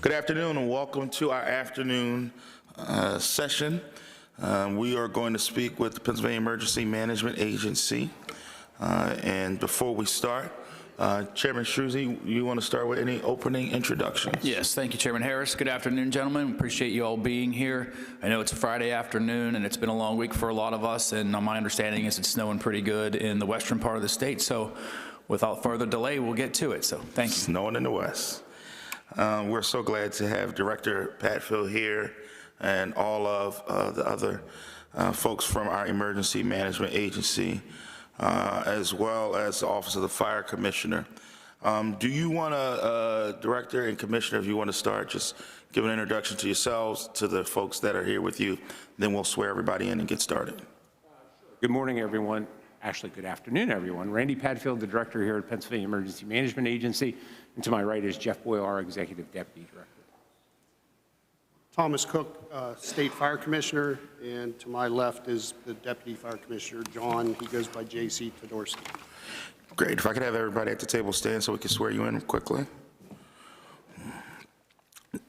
Good afternoon and welcome to our afternoon session. We are going to speak with the Pennsylvania Emergency Management Agency. And before we start, Chairman Struzzi, you want to start with any opening introductions? Yes, thank you, Chairman Harris. Good afternoon, gentlemen. Appreciate you all being here. I know it's a Friday afternoon and it's been a long week for a lot of us, and my understanding is it's snowing pretty good in the western part of the state. So without further delay, we'll get to it. So thank you. Snowing in the west. We're so glad to have Director Patfield here and all of the other folks from our Emergency Management Agency, as well as the Office of the Fire Commissioner. Do you want to, Director and Commissioner, if you want to start, just give an introduction to yourselves, to the folks that are here with you, then we'll swear everybody in and get started. Good morning, everyone. Actually, good afternoon, everyone. Randy Padfield, the Director here at Pennsylvania Emergency Management Agency, and to my right is Jeff Boyle, our Executive Deputy Director. Thomas Cook, State Fire Commissioner, and to my left is the Deputy Fire Commissioner, John. He goes by J.C. Todorsky. Great. If I could have everybody at the table stand so we can swear you in quickly.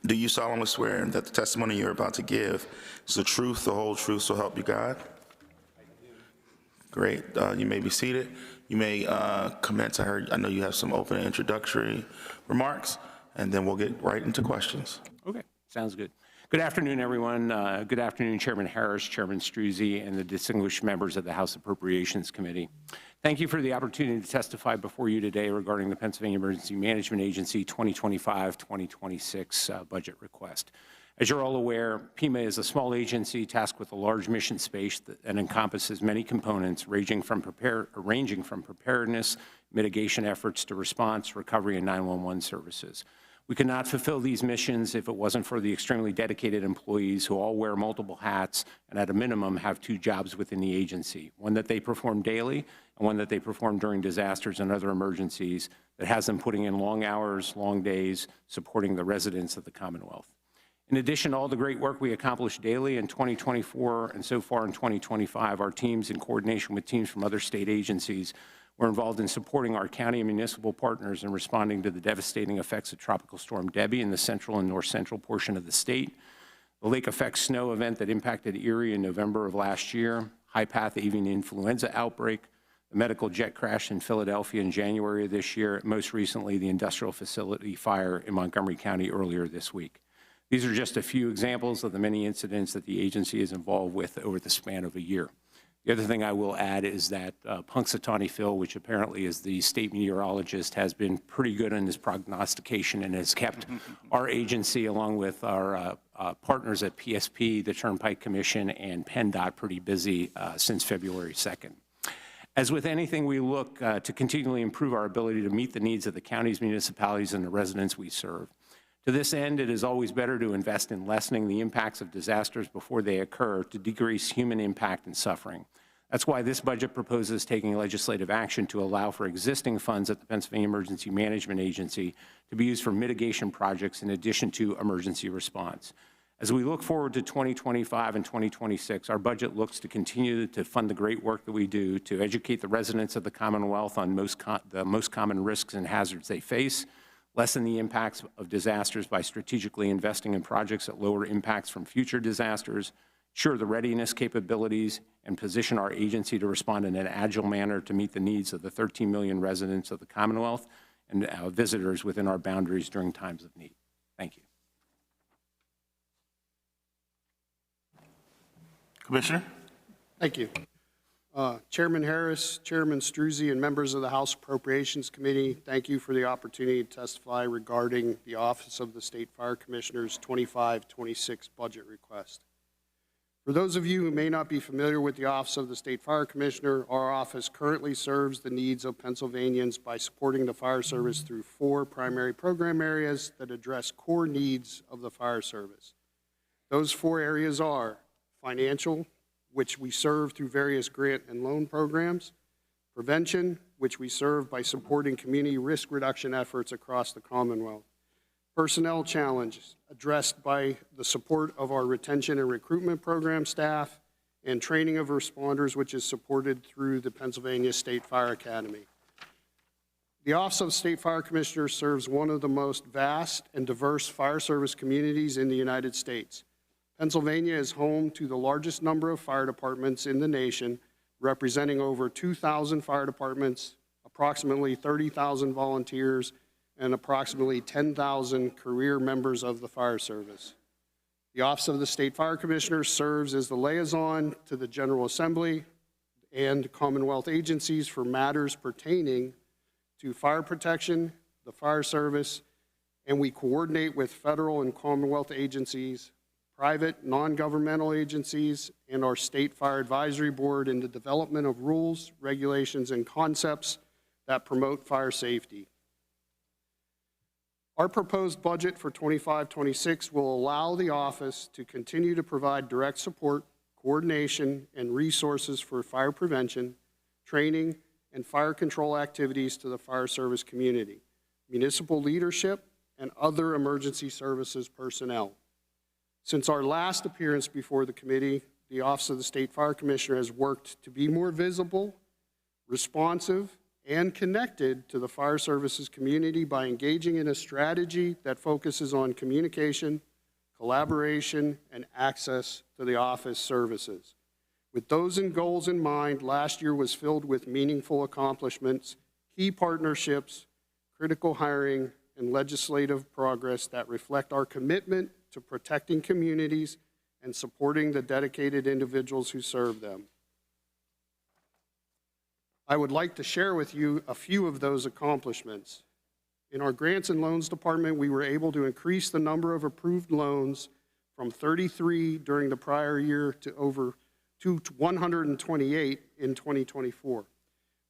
Do you solemnly swear that the testimony you're about to give is the truth, the whole truth, so help you God? Great. You may be seated. You may commence. I know you have some open introductory remarks, and then we'll get right into questions. Okay, sounds good. Good afternoon, everyone. Good afternoon, Chairman Harris, Chairman Struzzi, and the distinguished members of the House Appropriations Committee. Thank you for the opportunity to testify before you today regarding the Pennsylvania Emergency Management Agency 2025-2026 budget request. As you're all aware, PEMA is a small agency tasked with a large mission space that encompasses many components ranging from preparedness, mitigation efforts to response, recovery, and 911 services. We could not fulfill these missions if it wasn't for the extremely dedicated employees who all wear multiple hats and at a minimum have two jobs within the agency, one that they perform daily and one that they perform during disasters and other emergencies that has them putting in long hours, long days, supporting the residents of the Commonwealth. In addition to all the great work we accomplish daily in 2024 and so far in 2025, our teams, in coordination with teams from other state agencies, were involved in supporting our county and municipal partners in responding to the devastating effects of Tropical Storm Debbie in the central and north central portion of the state, the lake effect snow event that impacted Erie in November of last year, high-path avian influenza outbreak, the medical jet crash in Philadelphia in January of this year, and most recently the industrial facility fire in Montgomery County earlier this week. These are just a few examples of the many incidents that the agency is involved with over the span of a year. The other thing I will add is that Punxsutawney Phil, which apparently is the state meteorologist, has been pretty good in his prognostication and has kept our agency, along with our partners at PSP, the Turnpike Commission, and PennDOT pretty busy since February 2nd. As with anything, we look to continually improve our ability to meet the needs of the counties, municipalities, and the residents we serve. To this end, it is always better to invest in lessening the impacts of disasters before they occur to decrease human impact and suffering. That's why this budget proposes taking legislative action to allow for existing funds at the Pennsylvania Emergency Management Agency to be used for mitigation projects in addition to emergency response. As we look forward to 2025 and 2026, our budget looks to continue to fund the great work that we do to educate the residents of the Commonwealth on the most common risks and hazards they face, lessen the impacts of disasters by strategically investing in projects that lower impacts from future disasters, ensure the readiness capabilities, and position our agency to respond in an agile manner to meet the needs of the 13 million residents of the Commonwealth and visitors within our boundaries during times of need. Thank you. Commissioner? Thank you. Chairman Harris, Chairman Struzzi, and members of the House Appropriations Committee, thank you for the opportunity to testify regarding the Office of the State Fire Commissioner's 25-26 budget request. For those of you who may not be familiar with the Office of the State Fire Commissioner, our office currently serves the needs of Pennsylvanians by supporting the fire service through 4 primary program areas that address core needs of the fire service. Those 4 areas are financial, which we serve through various grant and loan programs, prevention, which we serve by supporting community risk reduction efforts across the Commonwealth, personnel challenges addressed by the support of our retention and recruitment program staff, and training of responders, which is supported through the Pennsylvania State Fire Academy. The Office of State Fire Commissioner serves one of the most vast and diverse fire service communities in the United States. Pennsylvania is home to the largest number of fire departments in the nation, representing over 2,000 fire departments, approximately 30,000 volunteers, and approximately 10,000 career members of the fire service. The Office of the State Fire Commissioner serves as the liaison to the General Assembly and Commonwealth agencies for matters pertaining to fire protection, the fire service, and we coordinate with federal and Commonwealth agencies, private, non-governmental agencies, and our State Fire Advisory Board in the development of rules, regulations, and concepts that promote fire safety. Our proposed budget for 25-26 will allow the office to continue to provide direct support, coordination, and resources for fire prevention, training, and fire control activities to the fire service community, municipal leadership, and other emergency services personnel. Since our last appearance before the committee, the Office of the State Fire Commissioner has worked to be more visible, responsive, and connected to the fire services community by engaging in a strategy that focuses on communication, collaboration, and access to the office services. With those goals in mind, last year was filled with meaningful accomplishments, key partnerships, critical hiring, and legislative progress that reflect our commitment to protecting communities and supporting the dedicated individuals who serve them. I would like to share with you a few of those accomplishments. In our Grants and Loans Department, we were able to increase the number of approved loans from 33 during the prior year to 128 in 2024.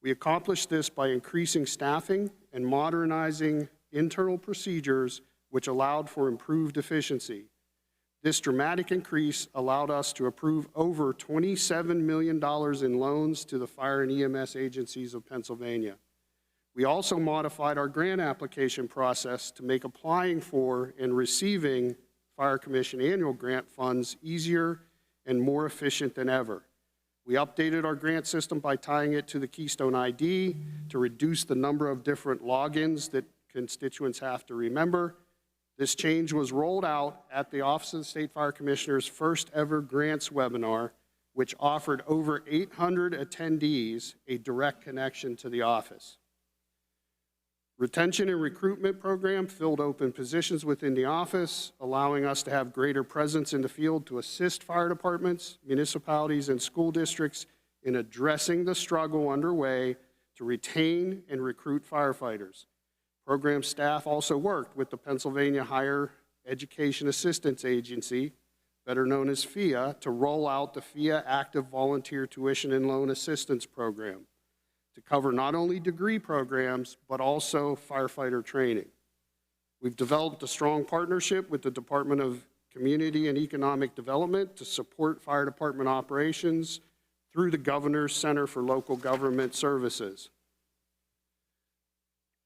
We accomplished this by increasing staffing and modernizing internal procedures, which allowed for improved efficiency. This dramatic increase allowed us to approve over $27 million in loans to the fire and EMS agencies of Pennsylvania. We also modified our grant application process to make applying for and receiving Fire Commission annual grant funds easier and more efficient than ever. We updated our grant system by tying it to the Keystone ID to reduce the number of different logins that constituents have to remember. This change was rolled out at the Office of the State Fire Commissioner's first ever grants webinar, which offered over 800 attendees a direct connection to the office. Retention and recruitment program filled open positions within the office, allowing us to have greater presence in the field to assist fire departments, municipalities, and school districts in addressing the struggle underway to retain and recruit firefighters. Program staff also worked with the Pennsylvania Higher Education Assistance Agency, better known as FIA, to roll out the FIA Active Volunteer Tuition and Loan Assistance Program to cover not only degree programs, but also firefighter training. We've developed a strong partnership with the Department of Community and Economic Development to support fire department operations through the Governor's Center for Local Government Services.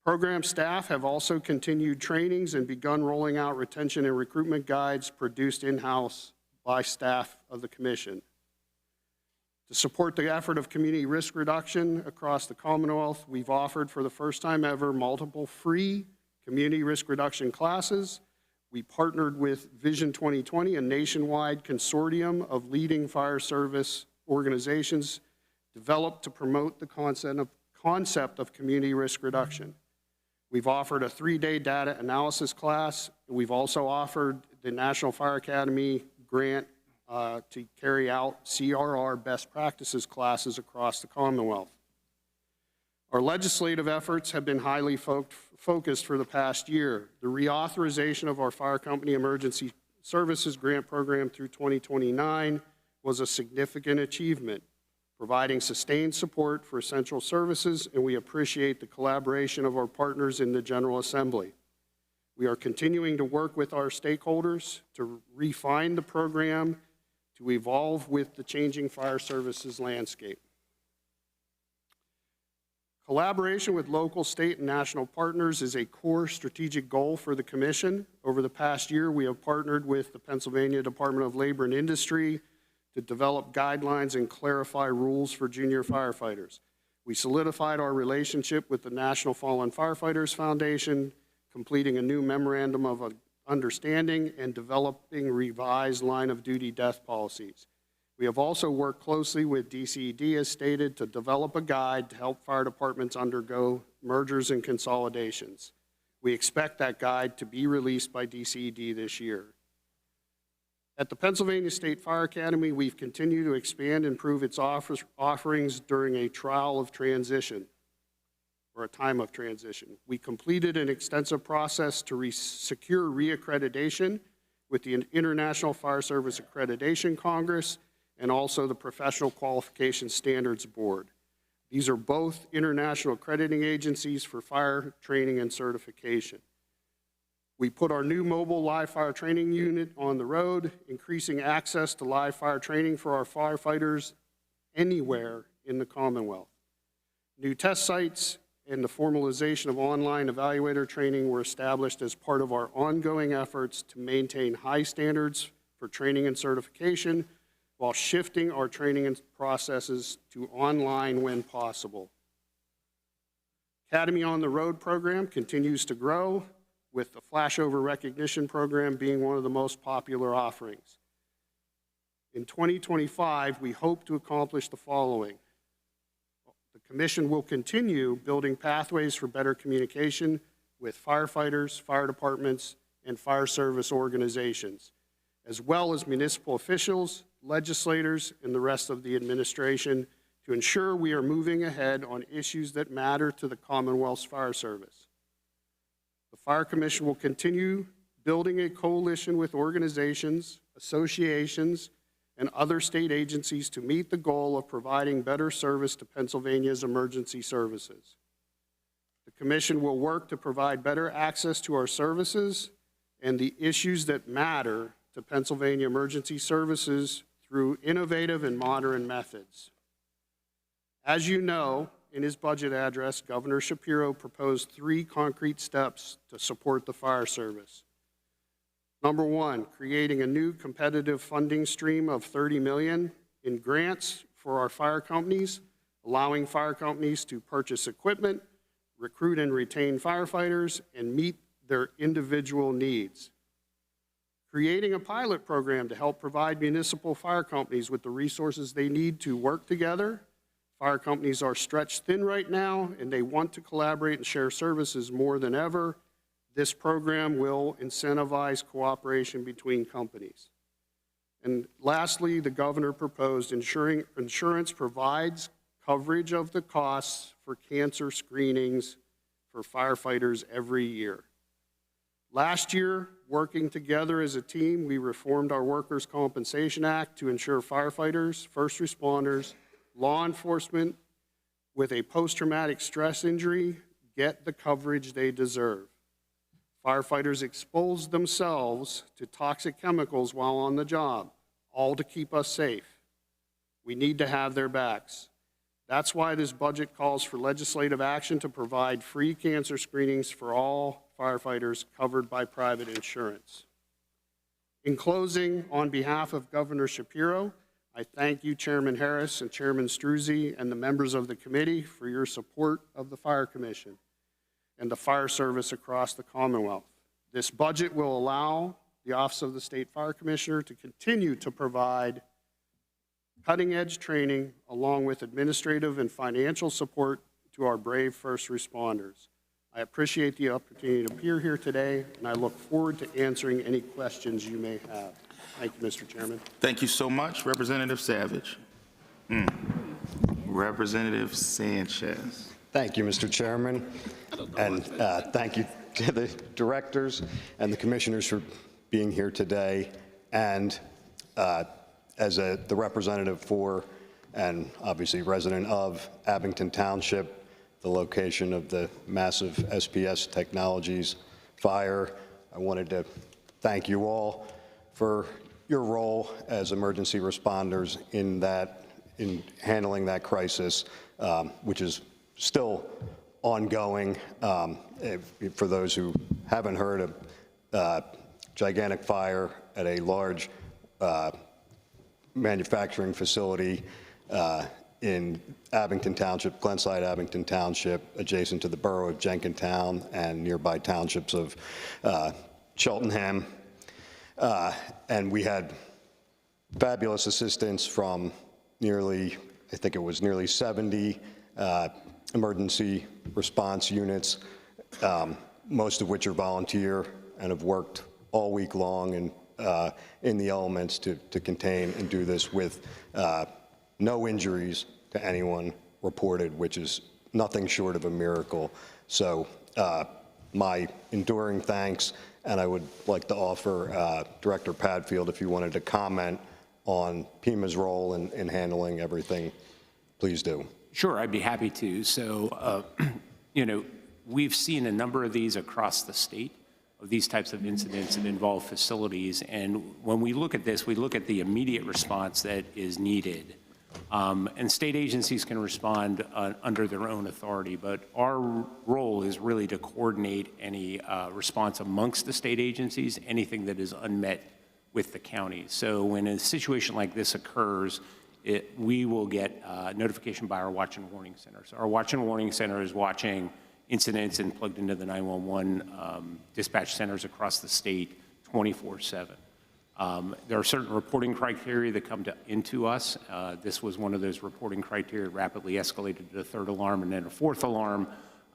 Program staff have also continued trainings and begun rolling out retention and recruitment guides produced in-house by staff of the Commission. To support the effort of community risk reduction across the Commonwealth, we've offered for the first time ever multiple free community risk reduction classes. We partnered with Vision 2020, a nationwide consortium of leading fire service organizations developed to promote the concept of community risk reduction. We've offered a 3-day data analysis class. We've also offered the National Fire Academy grant to carry out CRR best practices classes across the Commonwealth. Our legislative efforts have been highly focused for the past year. The reauthorization of our Fire Company Emergency Services Grant Program through 2029 was a significant achievement, providing sustained support for essential services, and we appreciate the collaboration of our partners in the General Assembly. We are continuing to work with our stakeholders to refine the program to evolve with the changing fire services landscape. Collaboration with local, state, and national partners is a core strategic goal for the Commission. Over the past year, we have partnered with the Pennsylvania Department of Labor and Industry to develop guidelines and clarify rules for junior firefighters. We solidified our relationship with the National Fallen Firefighters Foundation, completing a new memorandum of understanding and developing revised line of duty death policies. We have also worked closely with DCED, as stated, to develop a guide to help fire departments undergo mergers and consolidations. We expect that guide to be released by DCED this year. At the Pennsylvania State Fire Academy, we've continued to expand and improve its offerings during a trial of transition, or a time of transition. We completed an extensive process to secure reaccreditation with the International Fire Service Accreditation Congress and also the Professional Qualification Standards Board. These are both international accrediting agencies for fire training and certification. We put our new mobile live fire training unit on the road, increasing access to live fire training for our firefighters anywhere in the Commonwealth. New test sites and the formalization of online evaluator training were established as part of our ongoing efforts to maintain high standards for training and certification while shifting our training and processes to online when possible. Academy on the Road program continues to grow, with the flashover recognition program being one of the most popular offerings. In 2025, we hope to accomplish the following. The Commission will continue building pathways for better communication with firefighters, fire departments, and fire service organizations, as well as municipal officials, legislators, and the rest of the administration to ensure we are moving ahead on issues that matter to the Commonwealth's fire service. The Fire Commission will continue building a coalition with organizations, associations, and other state agencies to meet the goal of providing better service to Pennsylvania's emergency services. The Commission will work to provide better access to our services and the issues that matter to Pennsylvania emergency services through innovative and modern methods. As you know, in his budget address, Governor Shapiro proposed 3 concrete steps to support the fire service. Number 1, creating a new competitive funding stream of $30 million in grants for our fire companies, allowing fire companies to purchase equipment, recruit and retain firefighters, and meet their individual needs. Creating a pilot program to help provide municipal fire companies with the resources they need to work together. Fire companies are stretched thin right now, and they want to collaborate and share services more than ever. This program will incentivize cooperation between companies. And lastly, the governor proposed insurance provides coverage of the costs for cancer screenings for firefighters every year. Last year, working together as a team, we reformed our Workers' Compensation Act to ensure firefighters, first responders, law enforcement with a post-traumatic stress injury get the coverage they deserve. Firefighters expose themselves to toxic chemicals while on the job, all to keep us safe. We need to have their backs. That's why this budget calls for legislative action to provide free cancer screenings for all firefighters covered by private insurance. In closing, on behalf of Governor Shapiro, I thank you, Chairman Harris and Chairman Struzzi, and the members of the committee for your support of the Fire Commission and the fire service across the Commonwealth. This budget will allow the Office of the State Fire Commissioner to continue to provide cutting-edge training along with administrative and financial support to our brave first responders. I appreciate the opportunity to appear here today, and I look forward to answering any questions you may have. Thank you, Mr. Chairman. Thank you so much, Representative Savage. Representative Sanchez. Thank you, Mr. Chairman, and thank you to the directors and the commissioners for being here today. And as the representative for, and obviously resident of, Abington Township, the location of the massive SPS Technologies fire, I wanted to thank you all for your role as emergency responders in handling that crisis, which is still ongoing. For those who haven't heard, a gigantic fire at a large manufacturing facility in Abington Township, Glenside, Abington Township, adjacent to the borough of Jenkintown and nearby townships of Cheltenham. And we had fabulous assistance from nearly 70 emergency response units, most of which are volunteer and have worked all week long and in the elements to contain and do this with no injuries to anyone reported, which is nothing short of a miracle. So my enduring thanks, and I would like to offer Director Padfield, if you wanted to comment on PEMA's role in handling everything, please do. Sure, I'd be happy to. So, we've seen a number of these across the state, of these types of incidents that involve facilities. And when we look at this, we look at the immediate response that is needed. And state agencies can respond under their own authority, but our role is really to coordinate any response amongst the state agencies, anything that is unmet with the county. So when a situation like this occurs, we will get notification by our Watch and Warning Center. So our Watch and Warning Center is watching incidents and plugged into the 911 dispatch centers across the state 24/7. There are certain reporting criteria that come into us. This was one of those reporting criteria, rapidly escalated to the third alarm and then a fourth alarm.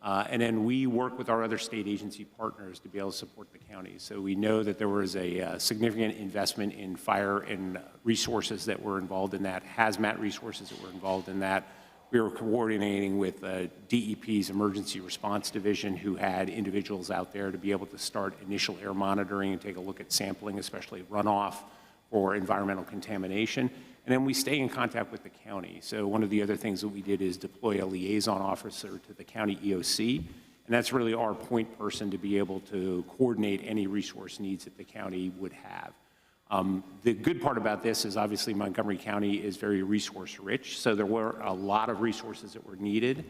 And then we work with our other state agency partners to be able to support the county. So we know that there was a significant investment in fire and resources that were involved in that, hazmat resources that were involved in that. We were coordinating with DEP's Emergency Response Division, who had individuals out there to be able to start initial air monitoring and take a look at sampling, especially runoff or environmental contamination. And then we stay in contact with the county. So one of the other things that we did is deploy a liaison officer to the county EOC, and that's really our point person to be able to coordinate any resource needs that the county would have. The good part about this is obviously Montgomery County is very resource rich, so there were a lot of resources that were needed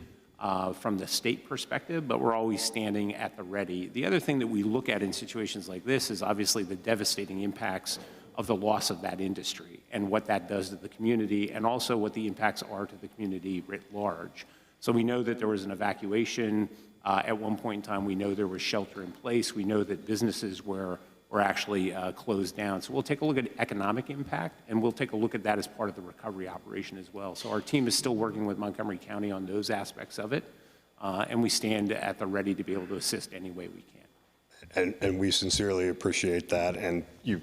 from the state perspective, but we're always standing at the ready. The other thing that we look at in situations like this is obviously the devastating impacts of the loss of that industry and what that does to the community, and also what the impacts are to the community writ large. So we know that there was an evacuation at one point in time. We know there was shelter in place. We know that businesses were actually closed down. So we'll take a look at economic impact, and we'll take a look at that as part of the recovery operation as well. So our team is still working with Montgomery County on those aspects of it, and we stand at the ready to be able to assist any way we can. And we sincerely appreciate that. And you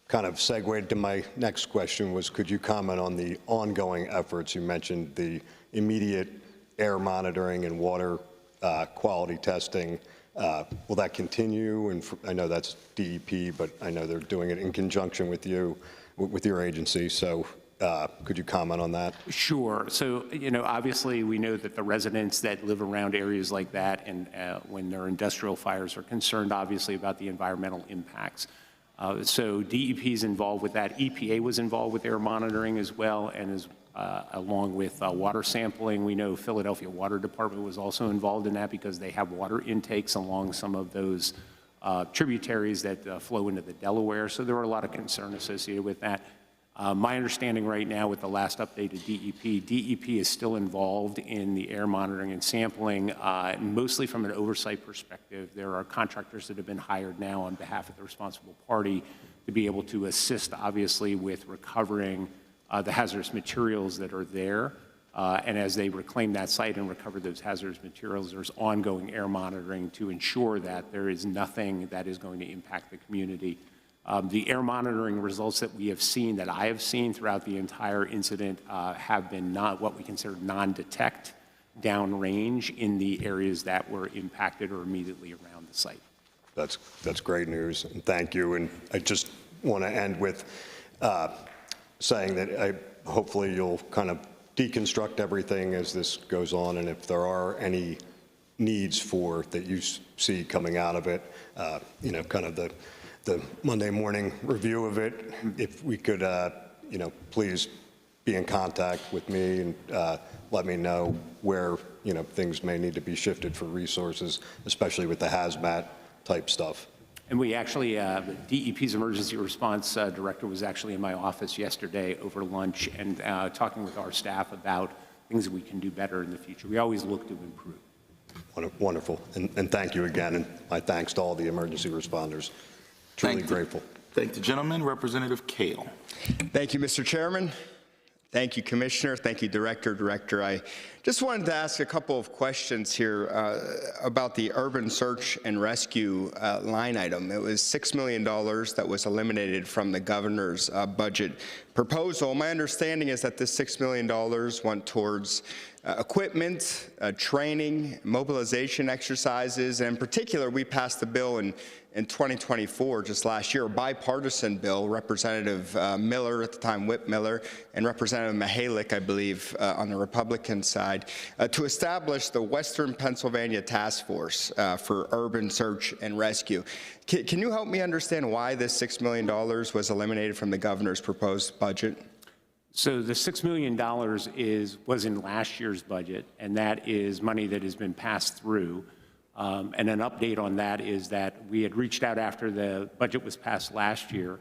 kind of segued to my next question was, could you comment on the ongoing efforts? You mentioned the immediate air monitoring and water quality testing. Will that continue? And I know that's DEP, but I know they're doing it in conjunction with you, with your agency. So could you comment on that? Sure. So, obviously we know that the residents that live around areas like that, and when there are industrial fires, are concerned obviously about the environmental impacts. So DEP is involved with that. EPA was involved with air monitoring as well, and is along with water sampling. We know Philadelphia Water Department was also involved in that because they have water intakes along some of those tributaries that flow into the Delaware. So there were a lot of concern associated with that. My understanding right now with the last update of DEP is still involved in the air monitoring and sampling, mostly from an oversight perspective. There are contractors that have been hired now on behalf of the responsible party to be able to assist, obviously, with recovering the hazardous materials that are there. And as they reclaim that site and recover those hazardous materials, there's ongoing air monitoring to ensure that there is nothing that is going to impact the community. The air monitoring results that we have seen, that I have seen throughout the entire incident, have been not what we consider non-detect downrange in the areas that were impacted or immediately around the site. That's great news, and thank you. And I just want to end with saying that hopefully you'll kind of deconstruct everything as this goes on, and if there are any needs that you see coming out of it, kind of the Monday morning review of it, if we could, please be in contact with me and let me know where, things may need to be shifted for resources, especially with the hazmat type stuff. And we actually, DEP's emergency response director was actually in my office yesterday over lunch and talking with our staff about things that we can do better in the future. We always look to improve. Wonderful. And thank you again. And my thanks to all the emergency responders. Truly grateful. Thank the gentleman. Representative Kale. Thank you, Mr. Chairman. Thank you, Commissioner. Thank you, Director. I just wanted to ask a couple of questions here about the urban search and rescue line item. It was $6 million that was eliminated from the governor's budget proposal. My understanding is that this $6 million went towards equipment, training, mobilization exercises, and in particular, we passed the bill in 2024, just last year, a bipartisan bill, Representative Miller, at the time Whip Miller, and Representative Mihalik, I believe, on the Republican side, to establish the Western Pennsylvania Task Force for Urban Search and Rescue. Can you help me understand why this $6 million was eliminated from the governor's proposed budget? So the $6 million was in last year's budget, and that is money that has been passed through. And an update on that is that we had reached out after the budget was passed last year,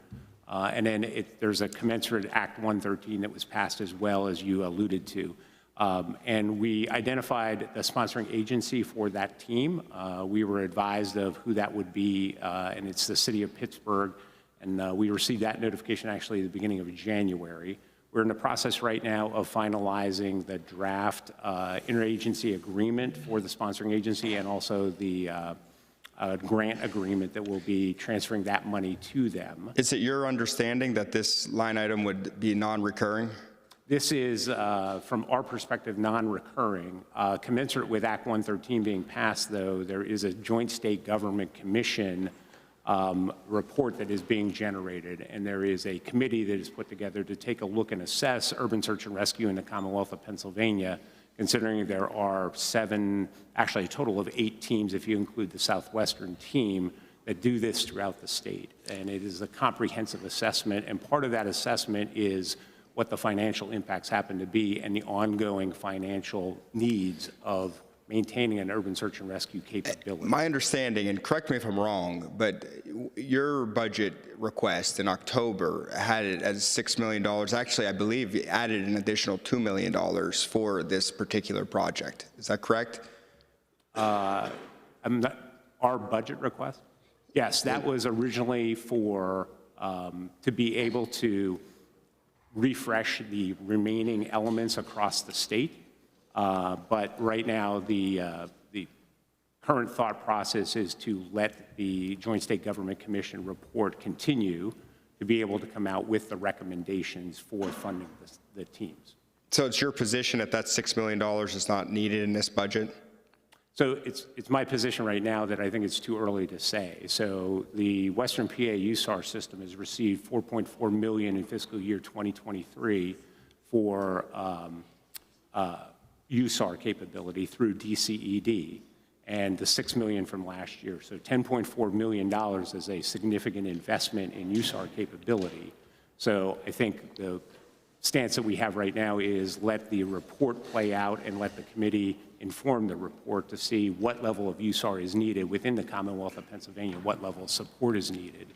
and then there's a commensurate Act 113 that was passed as well, as you alluded to. And we identified the sponsoring agency for that team. We were advised of who that would be, and it's the city of Pittsburgh. And we received that notification actually at the beginning of January. We're in the process right now of finalizing the draft interagency agreement for the sponsoring agency and also the grant agreement that will be transferring that money to them. Is it your understanding that this line item would be non-recurring? This is, from our perspective, non-recurring. Commensurate with Act 113 being passed, though, there is a joint state government commission report that is being generated, and there is a committee that is put together to take a look and assess urban search and rescue in the Commonwealth of Pennsylvania, considering there are actually a total of 8 teams, if you include the Southwestern team, that do this throughout the state. And it is a comprehensive assessment, and part of that assessment is what the financial impacts happen to be and the ongoing financial needs of maintaining an urban search and rescue capability. My understanding, and correct me if I'm wrong, but your budget request in October had it as $6 million. Actually, I believe you added an additional $2 million for this particular project. Is that correct? Our budget request? Yes, that was originally for, to be able to refresh the remaining elements across the state. But right now, the current thought process is to let the Joint State Government Commission report continue to be able to come out with the recommendations for funding the teams. So it's your position that that $6 million is not needed in this budget? So it's my position right now that I think it's too early to say. So the Western PA USAR system has received $4.4 million in fiscal year 2023 for USAR capability through DCED, and the $6 million from last year. So $10.4 million is a significant investment in USAR capability. So I think the stance that we have right now is let the report play out and let the committee inform the report to see what level of USAR is needed within the Commonwealth of Pennsylvania, what level of support is needed.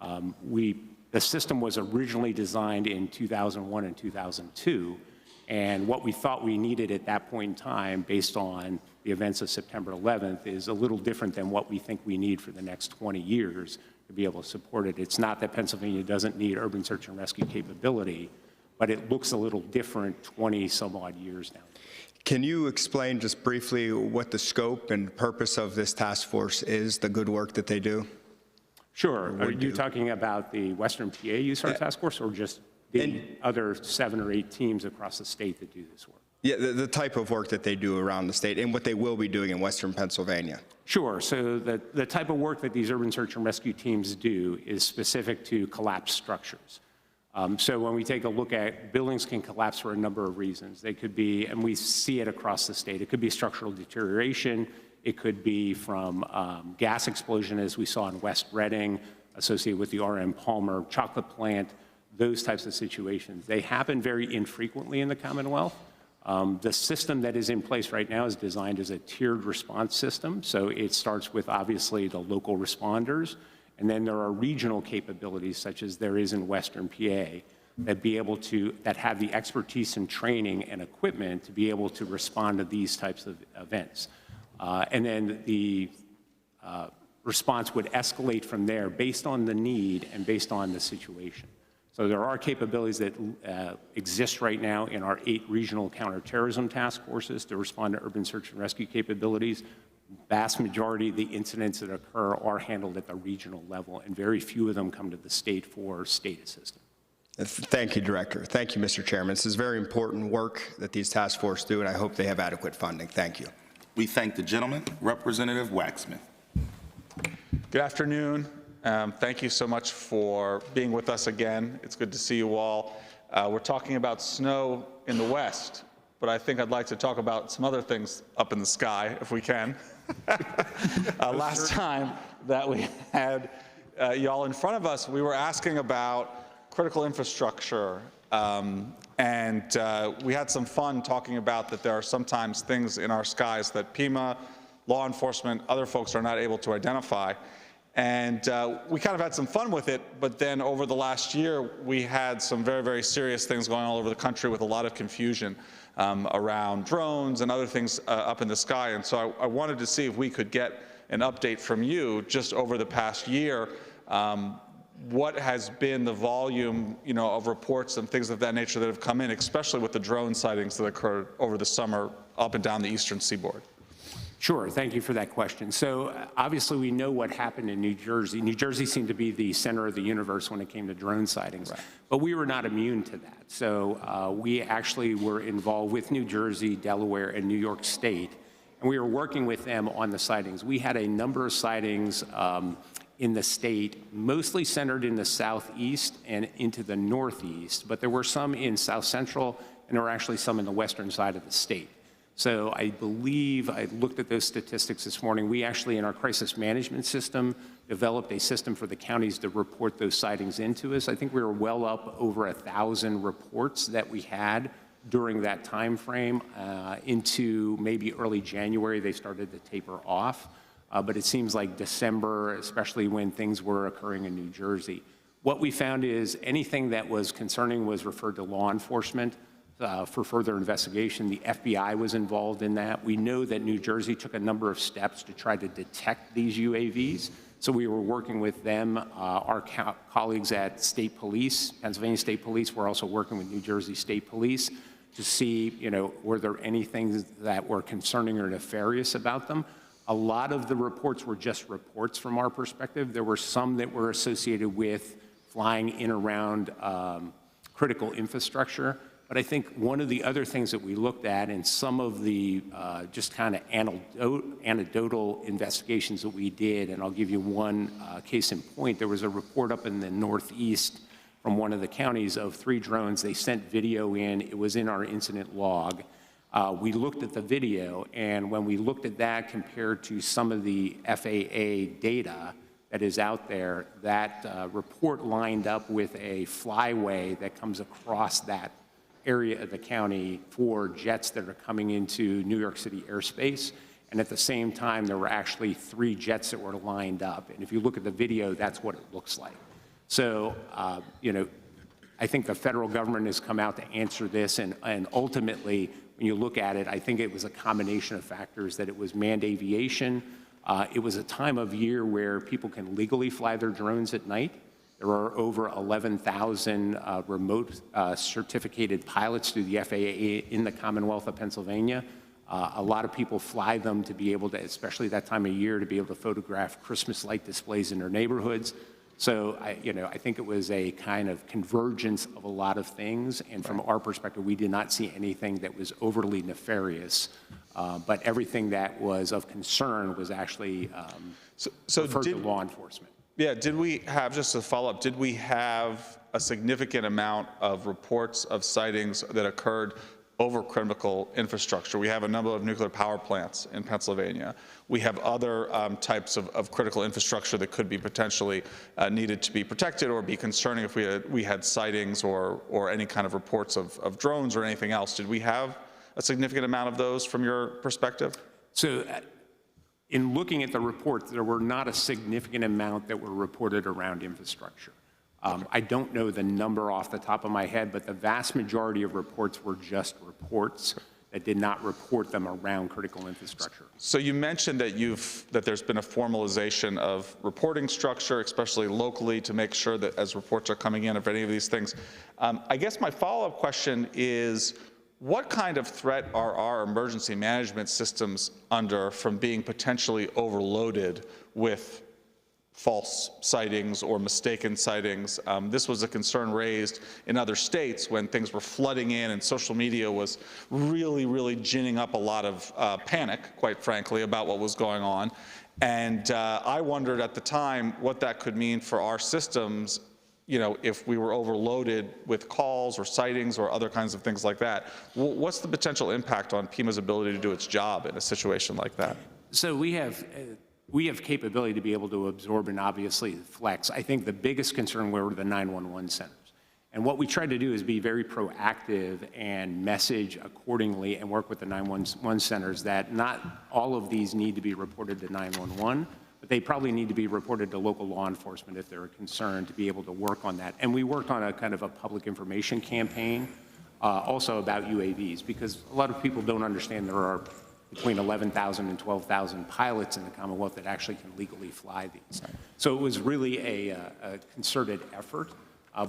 The system was originally designed in 2001 and 2002, and what we thought we needed at that point in time, based on the events of September 11th, is a little different than what we think we need for the next 20 years to be able to support it. It's not that Pennsylvania doesn't need urban search and rescue capability, but it looks a little different 20 some odd years now. Can you explain just briefly what the scope and purpose of this task force is, the good work that they do? Sure. Are you talking about the Western PA USAR Task Force, or just the other 7 or 8 teams across the state that do this work? Yeah, the type of work that they do around the state and what they will be doing in Western Pennsylvania. Sure. So the type of work that these urban search and rescue teams do is specific to collapsed structures. So when we take a look at buildings can collapse for a number of reasons. They could be, and we see it across the state, it could be structural deterioration. It could be from gas explosion, as we saw in West Reading, associated with the R.M. Palmer chocolate plant, those types of situations. They happen very infrequently in the Commonwealth. The system that is in place right now is designed as a tiered response system. So it starts with, obviously, the local responders, And then there are regional capabilities, such as there is in Western PA, that have the expertise and training and equipment to be able to respond to these types of events. And then the response would escalate from there based on the need and based on the situation. So there are capabilities that exist right now in our 8 regional counterterrorism task forces to respond to urban search and rescue capabilities. Vast majority of the incidents that occur are handled at the regional level, and very few of them come to the state for state assistance. Thank you, Director. Thank you, Mr. Chairman. This is very important work that these task forces do, and I hope they have adequate funding. Thank you. We thank the gentleman. Representative Waxman. Good afternoon. Thank you so much for being with us again. It's good to see you all. We're talking about snow in the west, but I think I'd like to talk about some other things up in the sky, if we can. Last time that we had y'all in front of us, we were asking about critical infrastructure, and we had some fun talking about that there are sometimes things in our skies that PEMA, law enforcement, other folks are not able to identify. And we kind of had some fun with it, but then over the last year, we had some very, very serious things going on all over the country with a lot of confusion around drones and other things up in the sky. And so I wanted to see if we could get an update from you just over the past year. What has been the volume, of reports and things of that nature that have come in, especially with the drone sightings that occurred over the summer up and down the eastern seaboard? Sure, thank you for that question. So obviously we know what happened in New Jersey. New Jersey seemed to be the center of the universe when it came to drone sightings, right. But we were not immune to that. So we actually were involved with New Jersey, Delaware, and New York State, and we were working with them on the sightings. We had a number of sightings in the state, mostly centered in the southeast and into the northeast, but there were some in south central, and there were actually some in the western side of the state. So I believe, I looked at those statistics this morning, we actually in our crisis management system developed a system for the counties to report those sightings into us. I think we were well up over 1,000 reports that we had during that time frame. Into maybe early January, they started to taper off. But it seems like December, especially when things were occurring in New Jersey. What we found is anything that was concerning was referred to law enforcement for further investigation. The FBI was involved in that. We know that New Jersey took a number of steps to try to detect these UAVs. So we were working with them. Our colleagues at State Police, Pennsylvania State Police, were also working with New Jersey State Police to see, were there any things that were concerning or nefarious about them. A lot of the reports were just reports from our perspective. There were some that were associated with flying in around critical infrastructure. But I think one of the other things that we looked at in some of the just kind of anecdotal investigations that we did, and I'll give you one case in point, there was a report up in the Northeast from one of the counties of 3 drones. They sent video in, it was in our incident log. We looked at the video, and when we looked at that compared to some of the FAA data that is out there, that report lined up with a flyway that comes across that area of the county for jets that are coming into New York City airspace. And at the same time, there were actually 3 jets that were lined up. And if you look at the video, that's what it looks like. So, I think the federal government has come out to answer this, and ultimately, when you look at it, I think it was a combination of factors, that it was manned aviation. It was a time of year where people can legally fly their drones at night. There are over 11,000 remote certificated pilots through the FAA in the Commonwealth of Pennsylvania. A lot of people fly them to be able to, especially that time of year, to be able to photograph Christmas light displays in their neighborhoods. So, I think it was a kind of convergence of a lot of things, and from our perspective, we did not see anything that was overly nefarious, but everything that was of concern was actually referred to law enforcement. Yeah, did we have, just a follow-up, did we have a significant amount of reports of sightings that occurred over critical infrastructure? We have a number of nuclear power plants in Pennsylvania. We have other types of critical infrastructure that could be potentially needed to be protected or be concerning if we had sightings or any kind of reports of drones or anything else. Did we have a significant amount of those from your perspective? So in looking at the report, there were not a significant amount that were reported around infrastructure. I don't know the number off the top of my head, but the vast majority of reports were just reports that did not report them around critical infrastructure. So you mentioned that there's been a formalization of reporting structure, especially locally, to make sure that as reports are coming in of any of these things. I guess my follow-up question is, what kind of threat are our emergency management systems under from being potentially overloaded with false sightings or mistaken sightings? This was a concern raised in other states when things were flooding in and social media was really ginning up a lot of panic, quite frankly, about what was going on. And I wondered at the time what that could mean for our systems, you know, if we were overloaded with calls or sightings or other kinds of things like that. What's the potential impact on PEMA's ability to do its job in a situation like that? So we have capability to be able to absorb and obviously flex. I think the biggest concern were the 911 centers. And what we tried to do is be very proactive and message accordingly and work with the 911 centers that not all of these need to be reported to 911, but they probably need to be reported to local law enforcement if they're concerned, to be able to work on that. And we worked on a kind of a public information campaign also about UAVs, because a lot of people don't understand there are between 11,000 and 12,000 pilots in the Commonwealth that actually can legally fly these. So it was really a concerted effort,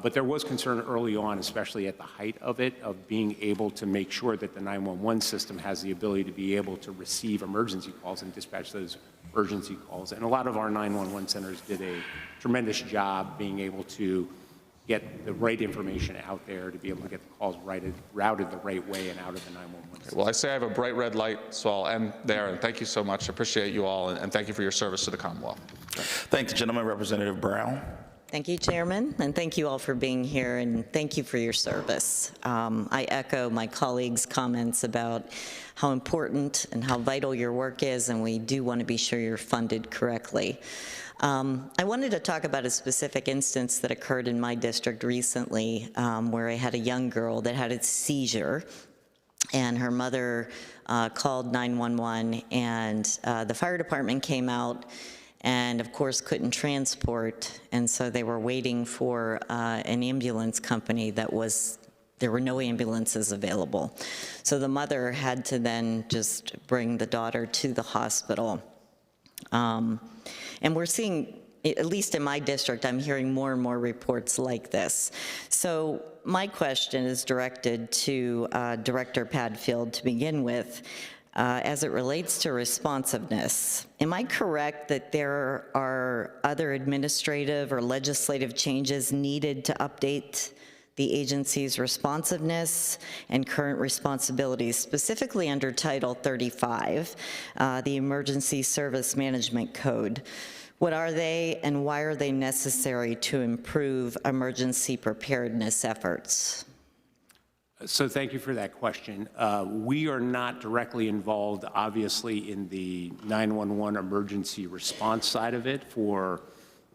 but there was concern early on, especially at the height of it, of being able to make sure that the 911 system has the ability to be able to receive emergency calls and dispatch those emergency calls. And a lot of our 911 centers did a tremendous job being able to get the right information out there to be able to get the calls routed the right way and out of the 911 system. Well, I say I have a bright red light, so I'll end there, and thank you so much. I appreciate you all, and thank you for your service to the Commonwealth. Thank the gentleman. Representative Brown. Thank you, Chairman, and thank you all for being here, and thank you for your service. I echo my colleagues' comments about how important and how vital your work is, and we do want to be sure you're funded correctly. I wanted to talk about a specific instance that occurred in my district recently, where I had a young girl that had a seizure, and her mother called 911, and the fire department came out and of course couldn't transport, and so they were waiting for an ambulance company there were no ambulances available. So the mother had to then just bring the daughter to the hospital. And we're seeing, at least in my district, I'm hearing more and more reports like this. So my question is directed to Director Padfield to begin with. As it relates to responsiveness, am I correct that there are other administrative or legislative changes needed to update the agency's responsiveness and current responsibilities, specifically under Title 35, the Emergency Service Management Code? What are they, and why are they necessary to improve emergency preparedness efforts? So thank you for that question. We are not directly involved, obviously, in the 911 emergency response side of it for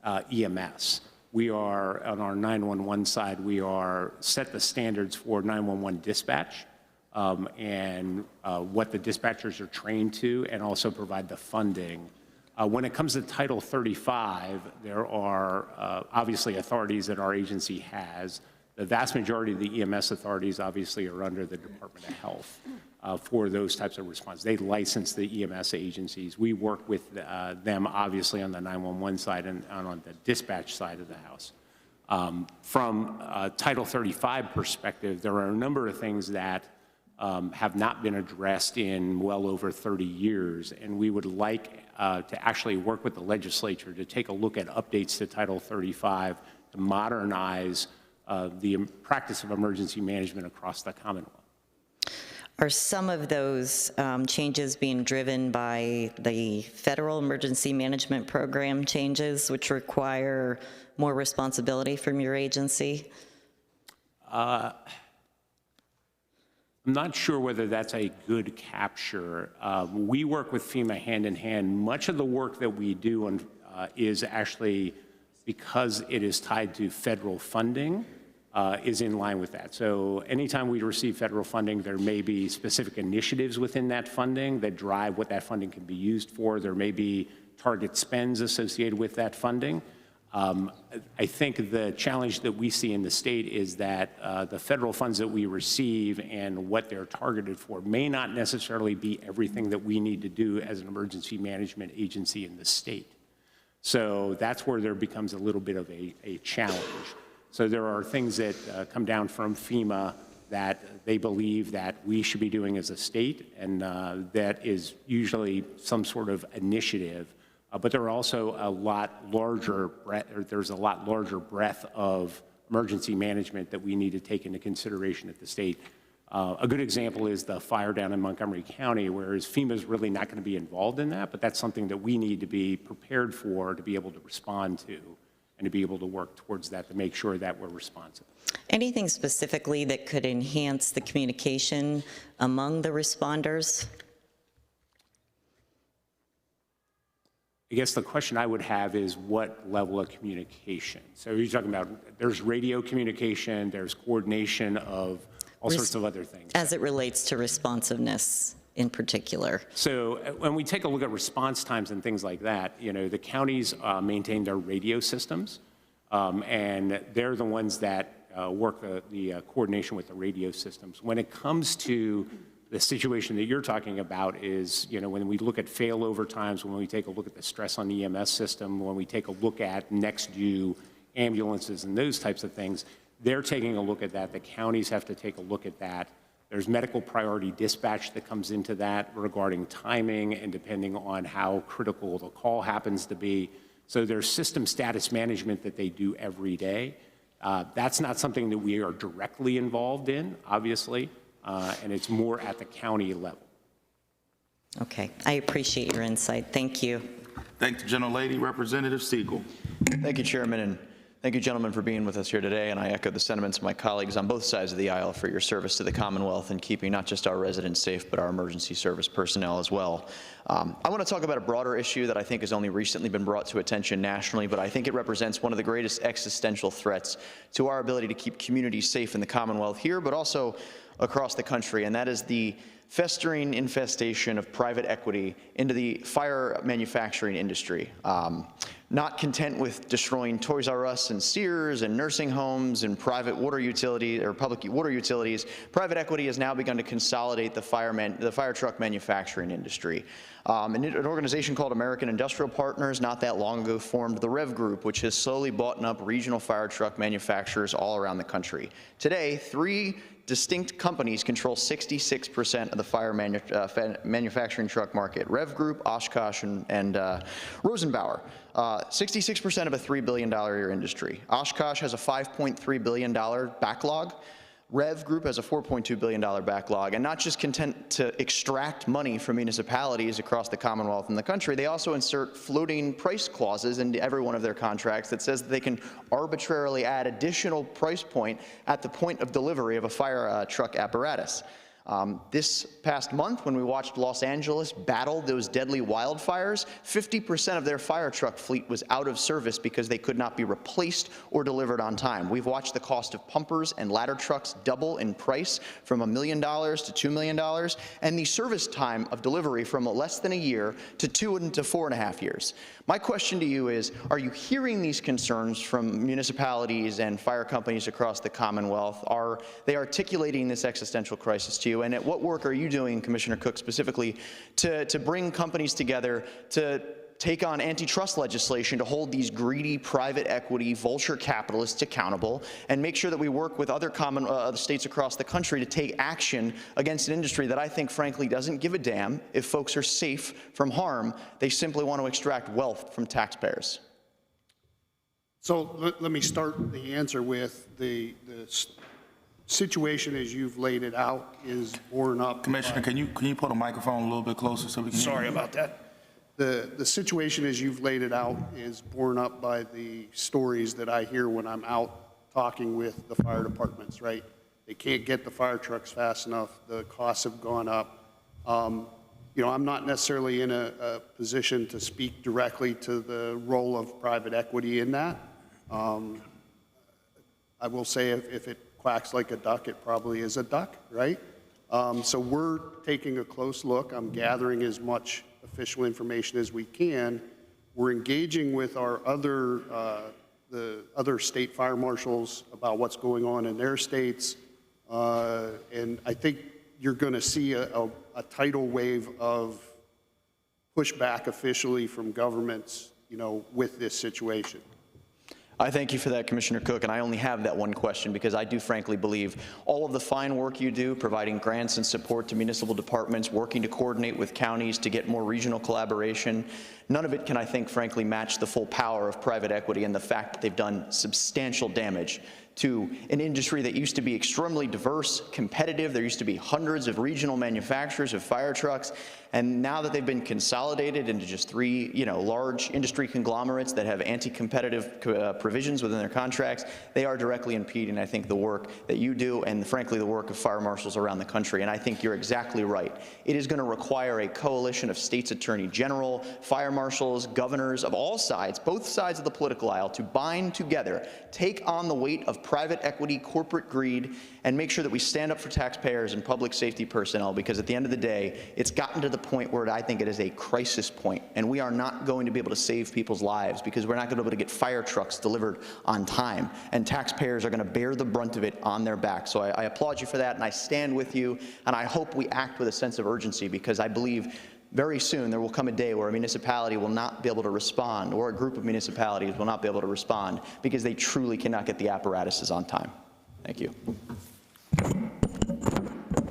EMS. We are, on our 911 side, we are set the standards for 911 dispatch and what the dispatchers are trained to, and also provide the funding. When it comes to Title 35, there are obviously authorities that our agency has. The vast majority of the EMS authorities obviously are under the Department of Health for those types of response. They license the EMS agencies. We work with them obviously on the 911 side and on the dispatch side of the house. From a Title 35 perspective, there are a number of things that have not been addressed in well over 30 years, and we would like to actually work with the legislature to take a look at updates to Title 35 to modernize the practice of emergency management across the Commonwealth. Are some of those changes being driven by the federal emergency management program changes, which require more responsibility from your agency? I'm not sure whether that's a good capture. We work with FEMA hand in hand. Much of the work that we do is actually, because it is tied to federal funding, is in line with that. So anytime we receive federal funding, there may be specific initiatives within that funding that drive what that funding can be used for. There may be target spends associated with that funding. I think the challenge that we see in the state is that the federal funds that we receive and what they're targeted for may not necessarily be everything that we need to do as an emergency management agency in the state. So that's where there becomes a little bit of a challenge. So there are things that come down from FEMA that they believe that we should be doing as a state, and that is usually some sort of initiative. But there are also a lot larger breadth of emergency management that we need to take into consideration at the state. A good example is the fire down in Montgomery County, whereas FEMA is really not going to be involved in that, but that's something that we need to be prepared for, to be able to respond to, and to be able to work towards that to make sure that we're responsive. Anything specifically that could enhance the communication among the responders? I guess the question I would have is what level of communication? So you're talking about, there's radio communication, there's coordination of all sorts of other things. As it relates to responsiveness in particular. So when we take a look at response times and things like that, you know, the counties maintain their radio systems, and they're the ones that work the coordination with the radio systems. When it comes to the situation that you're talking about is, you know, when we look at failover times, when we take a look at the stress on the EMS system, when we take a look at next due ambulances and those types of things, they're taking a look at that. The counties have to take a look at that. There's medical priority dispatch that comes into that regarding timing and depending on how critical the call happens to be. So there's system status management that they do every day. That's not something that we are directly involved in, obviously. And it's more at the county level. Okay, I appreciate your insight. Thank you. Thank the gentlelady. Representative Siegel. Thank you, Chairman, and thank you, gentlemen, for being with us here today. And I echo the sentiments of my colleagues on both sides of the aisle for your service to the Commonwealth and keeping not just our residents safe, but our emergency service personnel as well. I want to talk about a broader issue that I think has only recently been brought to attention nationally, but I think it represents one of the greatest existential threats to our ability to keep communities safe in the Commonwealth here, but also across the country, and that is the festering infestation of private equity into the fire manufacturing industry. Not content with destroying Toys R Us and Sears and nursing homes and private water utility or public water utilities, private equity has now begun to consolidate the fire truck manufacturing industry. An organization called American Industrial Partners not that long ago formed the Rev Group, which has slowly bought up regional fire truck manufacturers all around the country. Today, 3 distinct companies control 66% of the fire manufacturing truck market: Rev Group, Oshkosh, and Rosenbauer. 66% of a $3 billion a year industry. Oshkosh has a $5.3 billion backlog. Rev Group has a $4.2 billion backlog, and not just content to extract money from municipalities across the Commonwealth and the country, they also insert floating price clauses into every one of their contracts that says that they can arbitrarily add additional price point at the point of delivery of a fire truck apparatus. This past month, when we watched Los Angeles battle those deadly wildfires, 50% of their fire truck fleet was out of service because they could not be replaced or delivered on time. We've watched the cost of pumpers and ladder trucks double in price from $1 million to $2 million, and the service time of delivery from less than a year to 2 to 4.5 years. My question to you is, are you hearing these concerns from municipalities and fire companies across the Commonwealth? Are they articulating this existential crisis to you? And what work are you doing, Commissioner Cook, specifically to bring companies together to take on antitrust legislation to hold these greedy private equity vulture capitalists accountable and make sure that we work with other states across the country to take action against an industry that I think, frankly, doesn't give a damn if folks are safe from harm. They simply want to extract wealth from taxpayers. So let me start the answer with the situation as you've laid it out is borne up. Commissioner, can you pull the microphone a little bit closer so we can hear you? Sorry about that. The situation as you've laid it out is borne up by the stories that I hear when I'm out talking with the fire departments, right? They can't get the fire trucks fast enough. The costs have gone up. You know, I'm not necessarily in a position to speak directly to the role of private equity in that. I will say if it quacks like a duck, it probably is a duck, right? So we're taking a close look. I'm gathering as much official information as we can. We're engaging with our the other state fire marshals about what's going on in their states. And I think you're going to see a tidal wave of pushback officially from governments, with this situation. I thank you for that, Commissioner Cook, and I only have that one question because I do frankly believe all of the fine work you do, providing grants and support to municipal departments, working to coordinate with counties to get more regional collaboration, none of it can, I think, frankly, match the full power of private equity and the fact that they've done substantial damage to an industry that used to be extremely diverse, competitive. There used to be hundreds of regional manufacturers of fire trucks, and now that they've been consolidated into just 3, large industry conglomerates that have anti-competitive provisions within their contracts, they are directly impeding, I think, the work that you do and, frankly, the work of fire marshals around the country. And I think you're exactly right. It is going to require a coalition of states' attorney general, fire marshals, governors of all sides, both sides of the political aisle, to bind together, take on the weight of private equity, corporate greed, and make sure that we stand up for taxpayers and public safety personnel, because at the end of the day, it's gotten to the point where I think it is a crisis point, and we are not going to be able to save people's lives because we're not going to be able to get fire trucks delivered on time, and taxpayers are going to bear the brunt of it on their back. So I applaud you for that, and I stand with you, and I hope we act with a sense of urgency, because I believe very soon there will come a day where a municipality will not be able to respond, or a group of municipalities will not be able to respond because they truly cannot get the apparatuses on time. Thank you.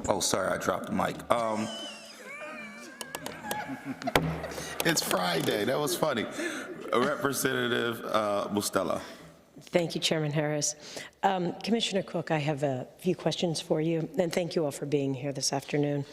Oh, sorry, I dropped the mic. It's Friday. That was funny. Representative Bustelo. Thank you, Chairman Harris. Commissioner Cook, I have a few questions for you, and thank you all for being here this afternoon.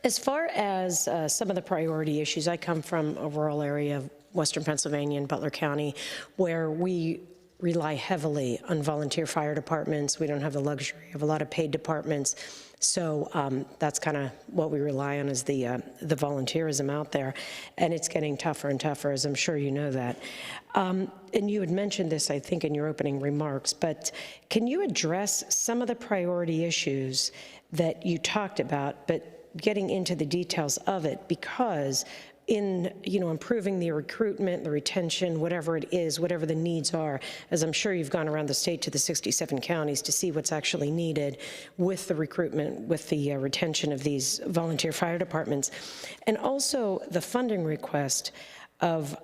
As far as some of the priority issues, I come from a rural area of Western Pennsylvania and Butler County, where we rely heavily on volunteer fire departments. We don't have the luxury of a lot of paid departments. So that's kind of what we rely on, is the volunteerism out there. And it's getting tougher and tougher, as I'm sure you know that. And you had mentioned this, I think, in your opening remarks, but can you address some of the priority issues that you talked about, but getting into the details of it, because in improving the recruitment, the retention, whatever it is, whatever the needs are, as I'm sure you've gone around the state to the 67 counties to see what's actually needed with the recruitment, with the retention of these volunteer fire departments, and also the funding request of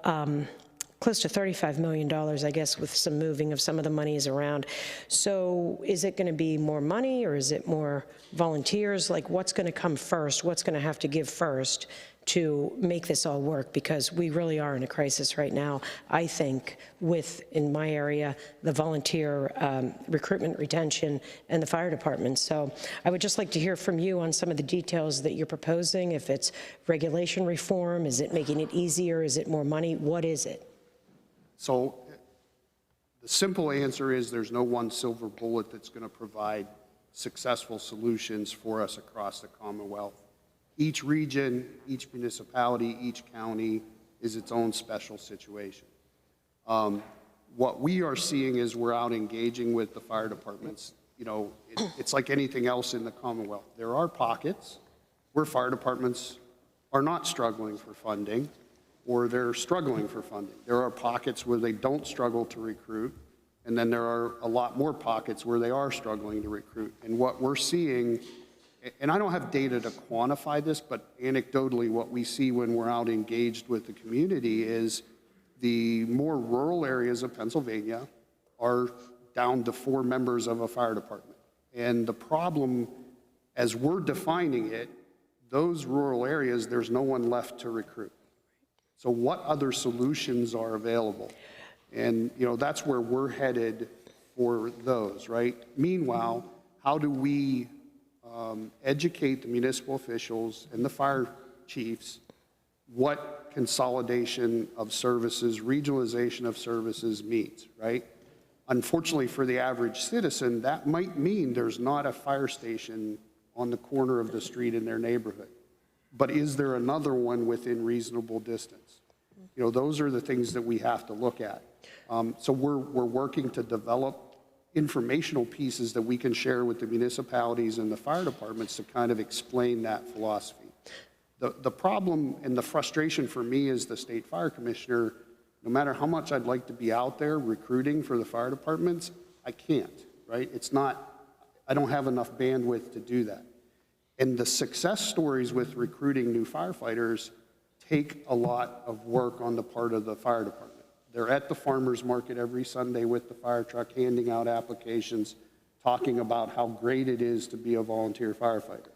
close to $35 million, I guess, with some moving of some of the monies around. So is it going to be more money, or is it more volunteers? Like, what's going to come first? What's going to have to give first to make this all work? Because we really are in a crisis right now, I think, with, in my area, the volunteer recruitment, retention, and the fire department. So I would just like to hear from you on some of the details that you're proposing. If it's regulation reform, is it making it easier? Is it more money? What is it? So the simple answer is there's no one silver bullet that's going to provide successful solutions for us across the Commonwealth. Each region, each municipality, each county is its own special situation. What we are seeing is we're out engaging with the fire departments. It's like anything else in the Commonwealth. There are pockets where fire departments are not struggling for funding, or they're struggling for funding. There are pockets where they don't struggle to recruit, and then there are a lot more pockets where they are struggling to recruit. And what we're seeing, and I don't have data to quantify this, but anecdotally what we see when we're out engaged with the community is the more rural areas of Pennsylvania are down to 4 members of a fire department. And the problem, as we're defining it, those rural areas, there's no one left to recruit. So what other solutions are available? And that's where we're headed for those, right? Meanwhile, how do we educate the municipal officials and the fire chiefs what consolidation of services, regionalization of services means, right? Unfortunately for the average citizen, that might mean there's not a fire station on the corner of the street in their neighborhood. But is there another one within reasonable distance? Those are the things that we have to look at. So we're working to develop informational pieces that we can share with the municipalities and the fire departments to kind of explain that philosophy. The problem and the frustration for me as the state fire commissioner, no matter how much I'd like to be out there recruiting for the fire departments, I can't, right? It's not, I don't have enough bandwidth to do that. And the success stories with recruiting new firefighters take a lot of work on the part of the fire department. They're at the farmer's market every Sunday with the fire truck, handing out applications, talking about how great it is to be a volunteer firefighter.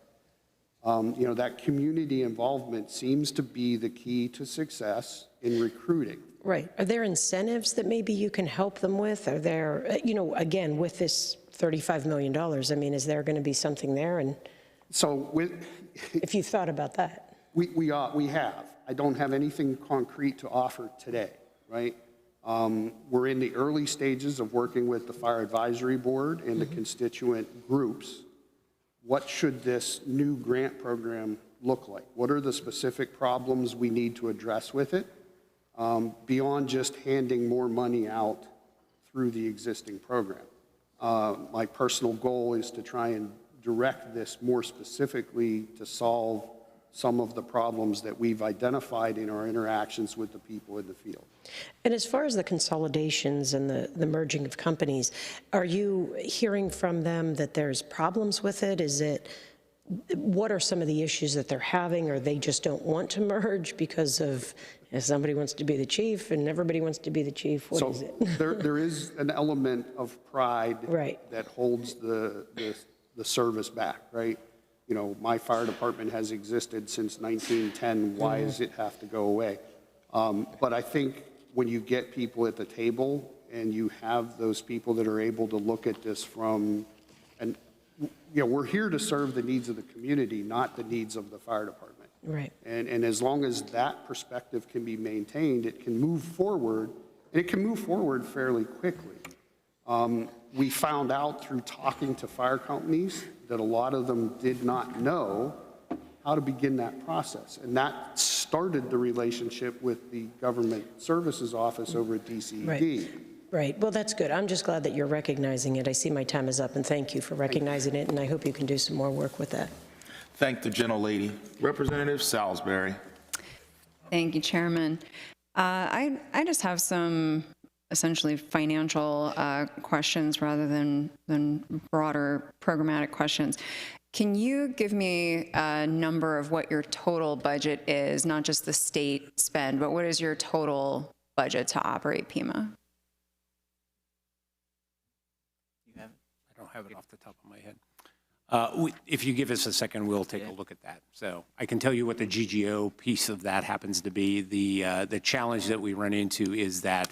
You know, that community involvement seems to be the key to success in recruiting. Right. Are there incentives that maybe you can help them with? Are there, you know, again, with this $35 million, I mean, is there going to be something there? And so if you've thought about that. We have. I don't have anything concrete to offer today, right? We're in the early stages of working with the Fire Advisory Board and the constituent groups. What should this new grant program look like? What are the specific problems we need to address with it, beyond just handing more money out through the existing program? My personal goal is to try and direct this more specifically to solve some of the problems that we've identified in our interactions with the people in the field. And as far as the consolidations and the merging of companies, are you hearing from them that there's problems with it? Is it, what are some of the issues that they're having, or they just don't want to merge because of, if somebody wants to be the chief and everybody wants to be the chief? What is it? there is an element of pride Right. that holds the service back, right? You know, my fire department has existed since 1910. Why does it have to go away? But I think when you get people at the table and you have those people that are able to look at this from, and you know, we're here to serve the needs of the community, not the needs of the fire department. Right. And as long as that perspective can be maintained, it can move forward, and it can move forward fairly quickly. We found out through talking to fire companies that a lot of them did not know how to begin that process. And that started the relationship with the Government Services Office over at DCED. Right. Right. Well, that's good. I'm just glad that you're recognizing it. I see my time is up, and thank you for recognizing it, and I hope you can do some more work with that. Thank the gentlelady. Representative Salisbury. Thank you, Chairman. I just have some essentially financial questions rather than broader programmatic questions. Can you give me a number of what your total budget is, not just the state spend, but what is your total budget to operate PEMA? I don't have it off the top of my head. If you give us a second, we'll take a look at that. So I can tell you what the GGO piece of that happens to be. The challenge that we run into is that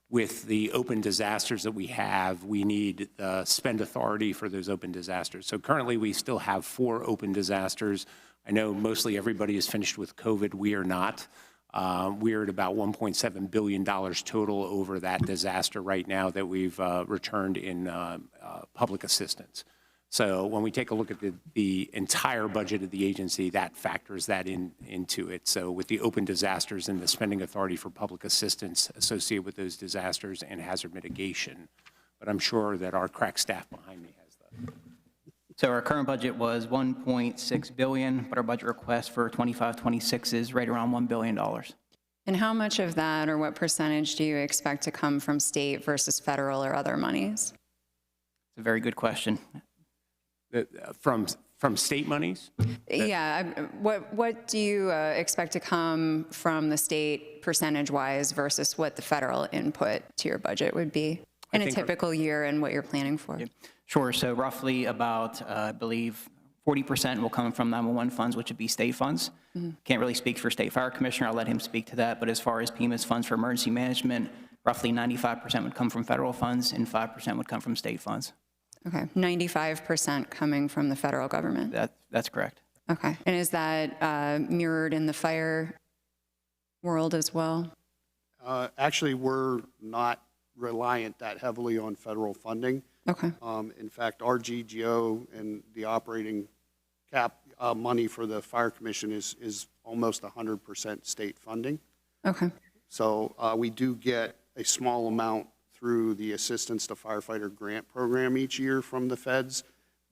with the open disasters that we have, we need spend authority for those open disasters. So currently we still have 4 open disasters. I know mostly everybody is finished with COVID. We are not. We're at about $1.7 billion total over that disaster right now that we've returned in public assistance. So when we take a look at the entire budget of the agency, that factors that into it. So with the open disasters and the spending authority for public assistance associated with those disasters and hazard mitigation. But I'm sure that our crack staff behind me has that. So our current budget was $1.6 billion, but our budget request for 25-26 is right around $1 billion. And how much of that, or what percentage do you expect to come from state versus federal or other monies? It's a very good question. From state monies? Yeah, what do you expect to come from the state percentage-wise versus what the federal input to your budget would be in a typical year and what you're planning for? Yeah. Sure, so roughly about, I believe, 40% will come from 911 funds, which would be state funds. Can't really speak for State Fire Commissioner, I'll let him speak to that, but as far as PEMA's funds for emergency management, roughly 95% would come from federal funds and 5% would come from state funds. Okay, 95% coming from the federal government? That's correct. Okay, and is that mirrored in the fire world as well? Actually, we're not reliant that heavily on federal funding. Okay. In fact, our GGO and the operating cap money for the Fire Commission is almost 100% state funding. Okay. So we do get a small amount through the Assistance to Firefighter Grant Program each year from the feds,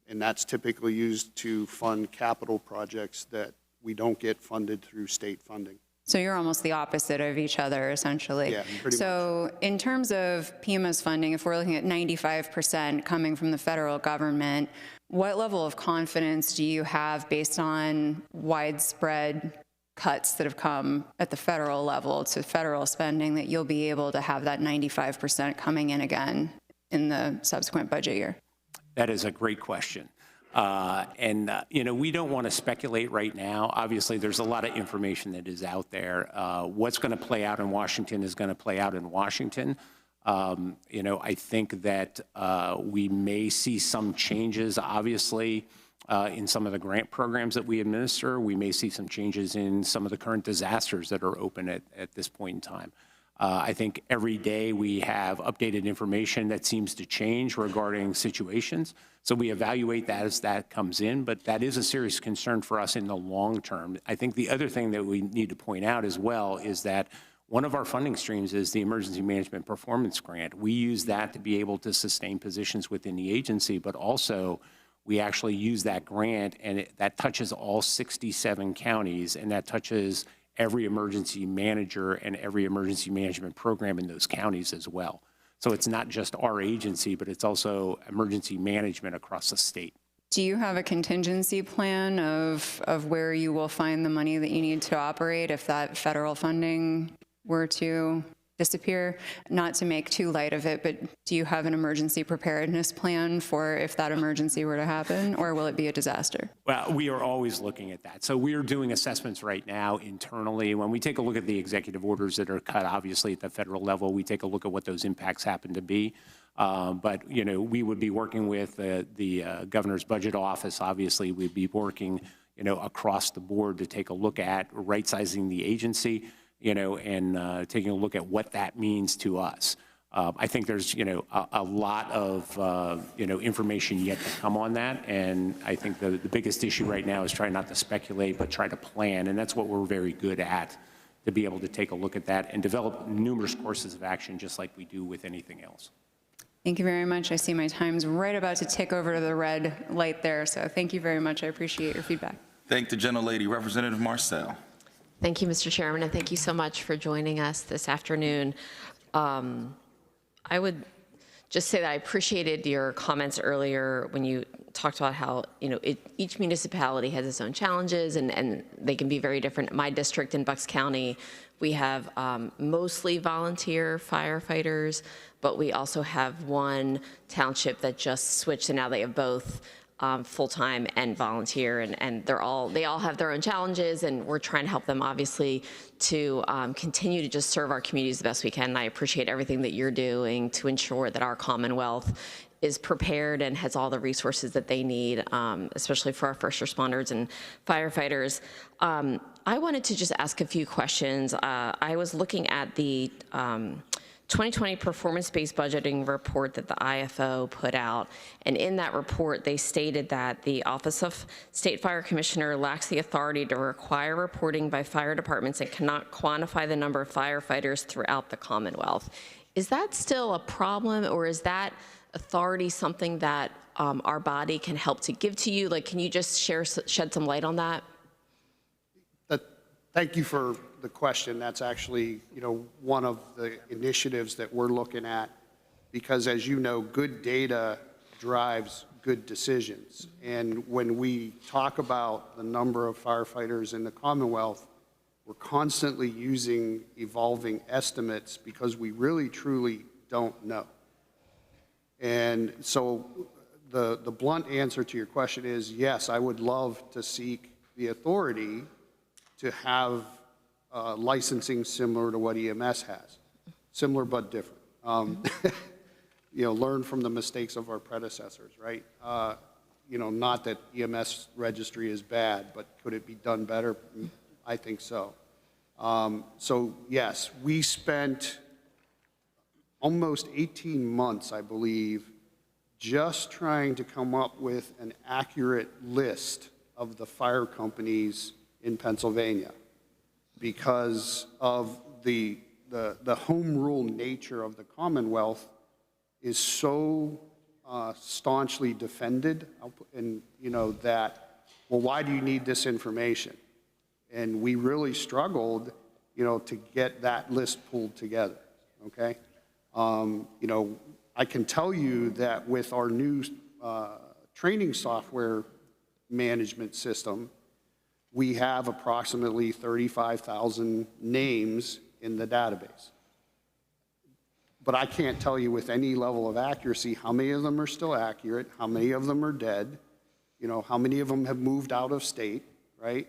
and that's typically used to fund capital projects that we don't get funded through state funding. So you're almost the opposite of each other, essentially. Yeah, pretty so in terms of PEMA's funding, if we're looking at 95% coming from the federal government, what level of confidence do you have based on widespread cuts that have come at the federal level to federal spending that you'll be able to have that 95% coming in again in the subsequent budget year? That is a great question. You know, we don't want to speculate right now. Obviously, there's a lot of information that is out there. What's going to play out in Washington is going to play out in Washington. You know, I think that we may see some changes, obviously, in some of the grant programs that we administer. We may see some changes in some of the current disasters that are open at this point in time. I think every day we have updated information that seems to change regarding situations. So we evaluate that as that comes in, but that is a serious concern for us in the long term. I think the other thing that we need to point out as well is that one of our funding streams is the Emergency Management Performance Grant. We use that to be able to sustain positions within the agency, but also we actually use that grant, and that touches all 67 counties, and that touches every emergency manager and every emergency management program in those counties as well. So it's not just our agency, but it's also emergency management across the state. Do you have a contingency plan of where you will find the money that you need to operate if that federal funding were to disappear? Not to make too light of it, but do you have an emergency preparedness plan for if that emergency were to happen, or will it be a disaster? Well, we are always looking at that. So we are doing assessments right now internally. When we take a look at the executive orders that are cut, obviously, at the federal level, we take a look at what those impacts happen to be. But, you know, we would be working with the governor's budget office. Obviously, we'd be working, you know, across the board to take a look at right-sizing the agency, you know, and taking a look at what that means to us. I think there's, you know, a lot of, you know, information yet to come on that. And I think the biggest issue right now is trying not to speculate, but try to plan. And that's what we're very good at, to be able to take a look at that and develop numerous courses of action, just like we do with anything else. Thank you very much. I see my time's right about to tick over to the red light there. So thank you very much. I appreciate your feedback. Thank the gentlelady. Representative Marcel. Thank you, Mr. Chairman, and thank you so much for joining us this afternoon. I would just say that I appreciated your comments earlier when you talked about how, you know, each municipality has its own challenges and they can be very different. My district in Bucks County, we have mostly volunteer firefighters, but we also have one township that just switched, and now they have both full-time and volunteer, and they all have their own challenges, and we're trying to help them, obviously, to continue to just serve our communities the best we can. And I appreciate everything that you're doing to ensure that our Commonwealth is prepared and has all the resources that they need, especially for our first responders and firefighters. I wanted to just ask a few questions. I was looking at the 2020 performance-based budgeting report that the IFO put out, and in that report they stated that the Office of State Fire Commissioner lacks the authority to require reporting by fire departments and cannot quantify the number of firefighters throughout the Commonwealth. Is that still a problem, or is that authority something that our body can help to give to you? Like, can you just shed some light on that? Thank you for the question. That's actually, you know, one of the initiatives that we're looking at, because as you know, good data drives good decisions. And when we talk about the number of firefighters in the Commonwealth, we're constantly using evolving estimates because we really truly don't know. And so the blunt answer to your question is yes, I would love to seek the authority to have licensing similar to what EMS has. Similar but different. You know, learn from the mistakes of our predecessors, right? You know, not that EMS registry is bad, but could it be done better? I think so. So yes, we spent almost 18 months, I believe, just trying to come up with an accurate list of the fire companies in Pennsylvania because of the the home rule nature of the Commonwealth is so staunchly defended, and that, well, why do you need this information? And we really struggled, to get that list pulled together. Okay, I can tell you that with our new training software management system, we have approximately 35,000 names in the database. But I can't tell you with any level of accuracy how many of them are still accurate, how many of them are dead, how many of them have moved out of state, right?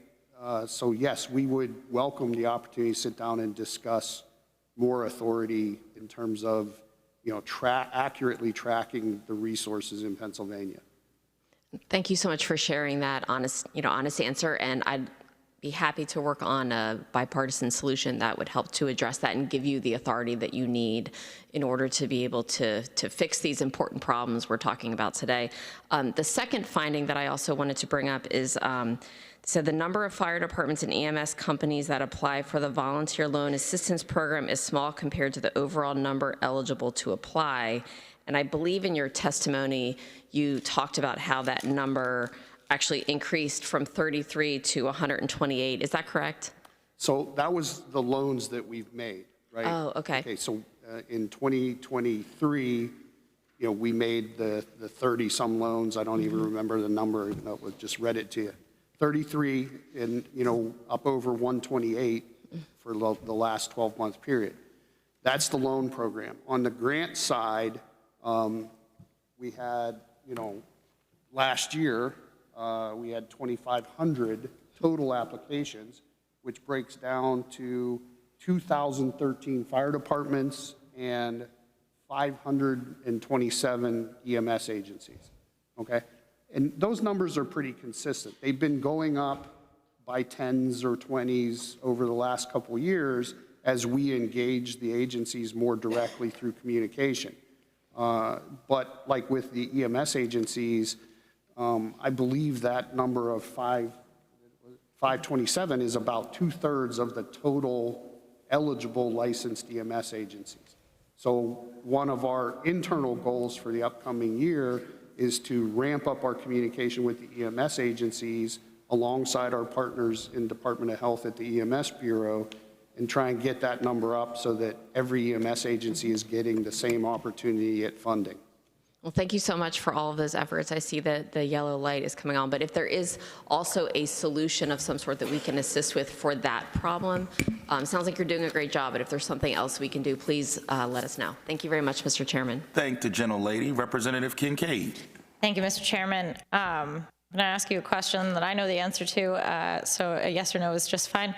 So yes, we would welcome the opportunity to sit down and discuss more authority in terms of, accurately tracking the resources in Pennsylvania. Thank you so much for sharing that honest answer, and I'd be happy to work on a bipartisan solution that would help to address that and give you the authority that you need in order to be able to fix these important problems we're talking about today. The second finding that I also wanted to bring up is so the number of fire departments and EMS companies that apply for the volunteer loan assistance program is small compared to the overall number eligible to apply. And I believe in your testimony, you talked about how that number actually increased from 33 to 128. Is that correct? So that was the loans that we've made, right? Oh, okay. Okay, so in 2023, we made the 30-some loans. I don't even remember the number. I just read it to you. 33 and, up over 128 for the last 12-month period. That's the loan program. On the grant side, we had, last year, we had 2,500 total applications, which breaks down to 2,013 fire departments and 527 EMS agencies, okay? And those numbers are pretty consistent. They've been going up by 10s or 20s over the last couple years as we engage the agencies more directly through communication. But like with the EMS agencies, I believe that number of 527 is about 2/3 of the total eligible licensed EMS agencies. So one of our internal goals for the upcoming year is to ramp up our communication with the EMS agencies alongside our partners in Department of Health at the EMS Bureau and try and get that number up so that every EMS agency is getting the same opportunity at funding. Well, thank you so much for all of those efforts. I see that the yellow light is coming on, but if there is also a solution of some sort that we can assist with for that problem, sounds like you're doing a great job, but if there's something else we can do, please let us know. Thank you very much, Mr. Chairman. Thank the gentlelady. Representative Kincaid. Thank you, Mr. Chairman. I'm going to ask you a question that I know the answer to, so a yes or no is just fine.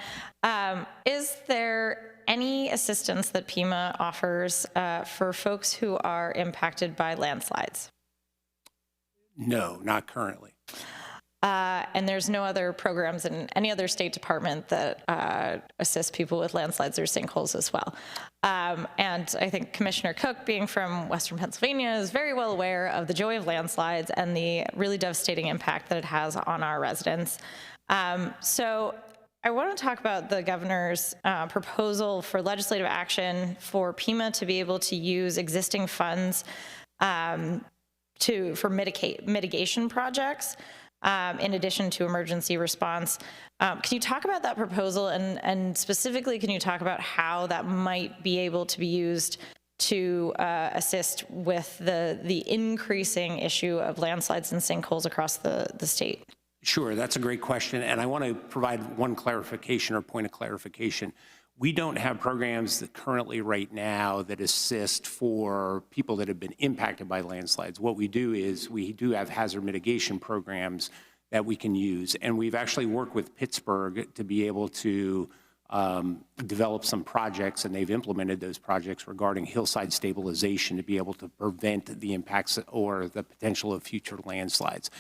Is there any assistance that PEMA offers for folks who are impacted by landslides? No, not currently. And there's no other programs in any other state department that assist people with landslides or sinkholes as well. And I think Commissioner Cook, being from Western Pennsylvania, is very well aware of the joy of landslides and the really devastating impact that it has on our residents. So I want to talk about the governor's proposal for legislative action for PEMA to be able to use existing funds for mitigation projects in addition to emergency response. Can you talk about that proposal, and specifically can you talk about how that might be able to be used to assist with the increasing issue of landslides and sinkholes across the state? Sure, that's a great question, and I want to provide one clarification or point of clarification. We don't have programs that currently right now that assist for people that have been impacted by landslides. What we do is we do have hazard mitigation programs that we can use, and we've actually worked with Pittsburgh to be able to develop some projects, and they've implemented those projects regarding hillside stabilization to be able to prevent the impacts or the potential of future landslides.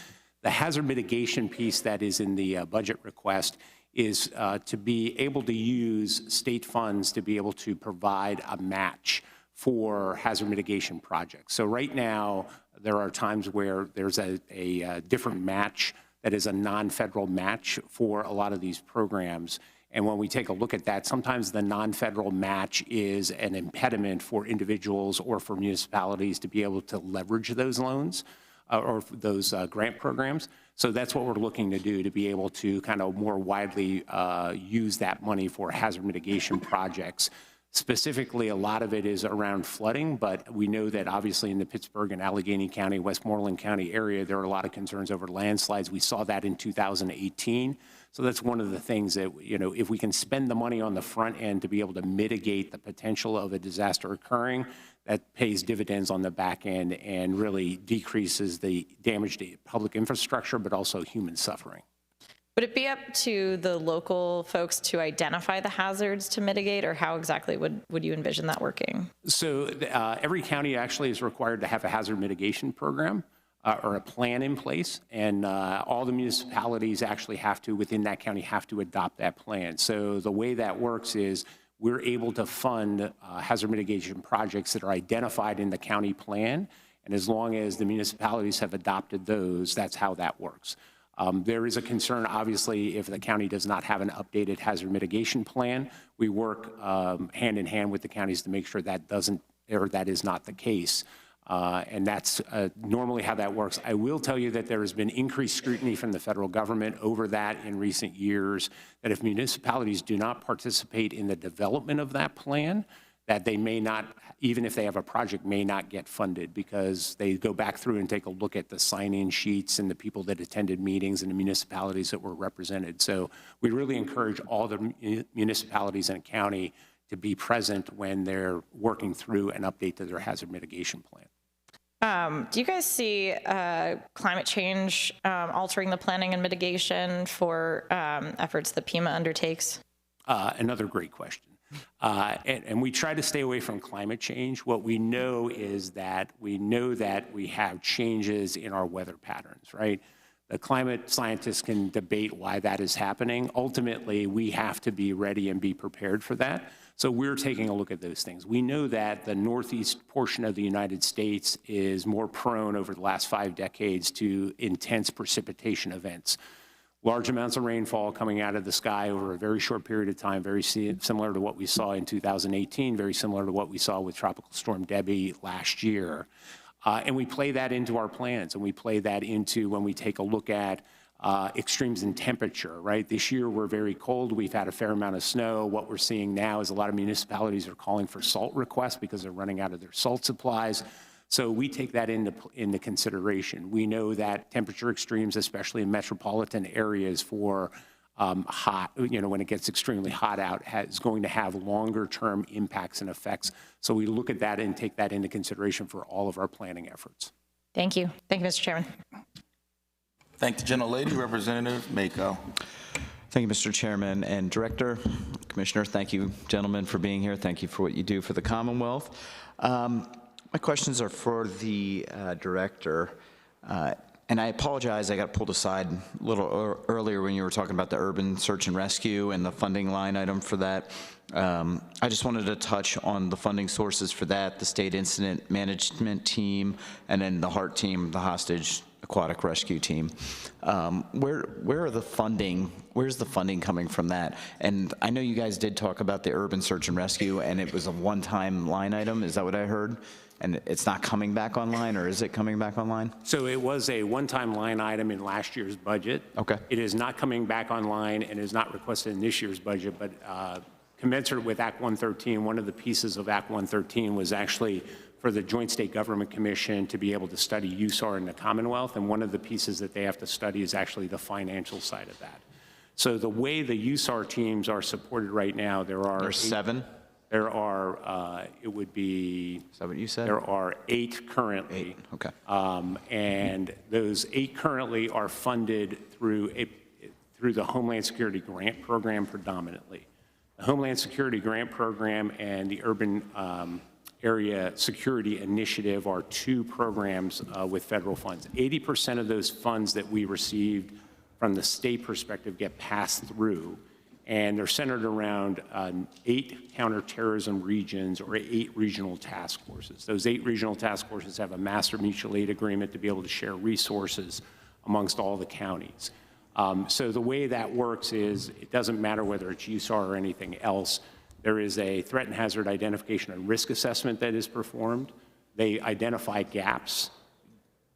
The hazard mitigation piece that is in the budget request is to be able to use state funds to be able to provide a match for hazard mitigation projects. So right now, there are times where there's a different match that is a non-federal match for a lot of these programs. And when we take a look at that, sometimes the non-federal match is an impediment for individuals or for municipalities to be able to leverage those loans or those grant programs. So that's what we're looking to do, to be able to kind of more widely use that money for hazard mitigation projects. Specifically, a lot of it is around flooding, but we know that obviously in the Pittsburgh and Allegheny County, Westmoreland County area, there are a lot of concerns over landslides. We saw that in 2018. So that's one of the things that, you know, if we can spend the money on the front end to be able to mitigate the potential of a disaster occurring, that pays dividends on the back end and really decreases the damage to public infrastructure, but also human suffering. Would it be up to the local folks to identify the hazards to mitigate, or how exactly would you envision that working? So every county actually is required to have a hazard mitigation program or a plan in place, and all the municipalities actually have to, within that county, have to adopt that plan. So the way that works is we're able to fund hazard mitigation projects that are identified in the county plan, and as long as the municipalities have adopted those, that's how that works. There is a concern, obviously, if the county does not have an updated hazard mitigation plan. We work hand in hand with the counties to make sure that doesn't, or that is not the case. And that's normally how that works. I will tell you that there has been increased scrutiny from the federal government over that in recent years, that if municipalities do not participate in the development of that plan, that they may not, even if they have a project, may not get funded, because they go back through and take a look at the sign-in sheets and the people that attended meetings and the municipalities that were represented. So we really encourage all the municipalities in a county to be present when they're working through an update to their hazard mitigation plan. Do you guys see climate change altering the planning and mitigation for efforts that PEMA undertakes? Another great question. And we try to stay away from climate change. What we know is that we have changes in our weather patterns, right? The climate scientists can debate why that is happening. Ultimately, we have to be ready and be prepared for that. So we're taking a look at those things. We know that the northeast portion of the United States is more prone over the last 5 decades to intense precipitation events. Large amounts of rainfall coming out of the sky over a very short period of time, very similar to what we saw in 2018, very similar to what we saw with Tropical Storm Debbie last year. And we play that into our plans, and we play that into when we take a look at extremes in temperature, right? This year we're very cold. We've had a fair amount of snow. What we're seeing now is a lot of municipalities are calling for salt requests because they're running out of their salt supplies. So we take that into consideration. We know that temperature extremes, especially in metropolitan areas for hot, you know, when it gets extremely hot out, is going to have longer term impacts and effects. So we look at that and take that into consideration for all of our planning efforts. Thank you. Thank you, Mr. Chairman. Thank the gentlelady, Representative Mako. Thank you, Mr. Chairman and Director. Commissioner, thank you, gentlemen, for being here. Thank you for what you do for the Commonwealth. My questions are for the Director. And I apologize, I got pulled aside a little earlier when you were talking about the urban search and rescue and the funding line item for that. I just wanted to touch on the funding sources for that, the state incident management team, and then the HART team, the hostage aquatic rescue team. Where's the funding coming from that? And I know you guys did talk about the urban search and rescue, and it was a one-time line item. Is that what I heard? And it's not coming back online, or is it coming back online? So it was a one-time line item in last year's budget. Okay. It is not coming back online and is not requested in this year's budget, but commensurate with Act 113, one of the pieces of Act 113 was actually for the Joint State Government Commission to be able to study USAR in the Commonwealth, and one of the pieces that they have to study is actually the financial side of that. So the way the USAR teams are supported right now, There's 7? There are, it would be... Is that what you said? There are 8 currently. 8, okay. And those 8 currently are funded through the Homeland Security Grant Program predominantly. The Homeland Security Grant Program and the Urban Area Security Initiative are 2 programs with federal funds. 80% of those funds that we received from the state perspective get passed through, and they're centered around 8 counterterrorism regions or 8 regional task forces. Those 8 regional task forces have a master mutual aid agreement to be able to share resources amongst all the counties. So the way that works is it doesn't matter whether it's USAR or anything else. There is a threat and hazard identification and risk assessment that is performed. They identify gaps.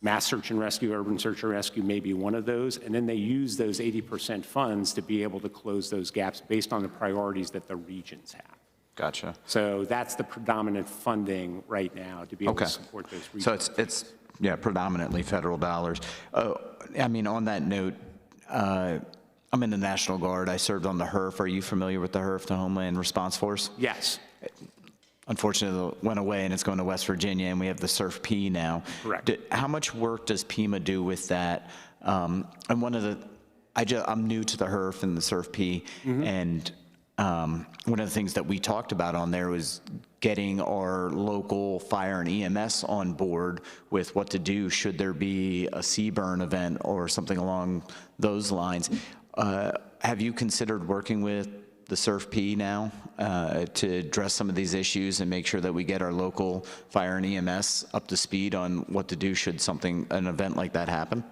Mass search and rescue, urban search and rescue may be one of those, and then they use those 80% funds to be able to close those gaps based on the priorities that the regions have. Gotcha. So that's the predominant funding right now to be able to support those regions. So it's yeah, predominantly federal dollars. I mean, on that note, I'm in the National Guard. I served on the HRF. Are you familiar with the HRF, the Homeland Response Force? Yes. Unfortunately, it went away and it's going to West Virginia, and we have the SURF-P now. Correct. How much work does PEMA do with that? And one of the, I'm new to the HRF and the SURF-P, and one of the things that we talked about on there was getting our local fire and EMS on board with what to do should there be a CBurn event or something along those lines. Have you considered working with the SURF-P now to address some of these issues and make sure that we get our local fire and EMS up to speed on what to do should an event like that happen?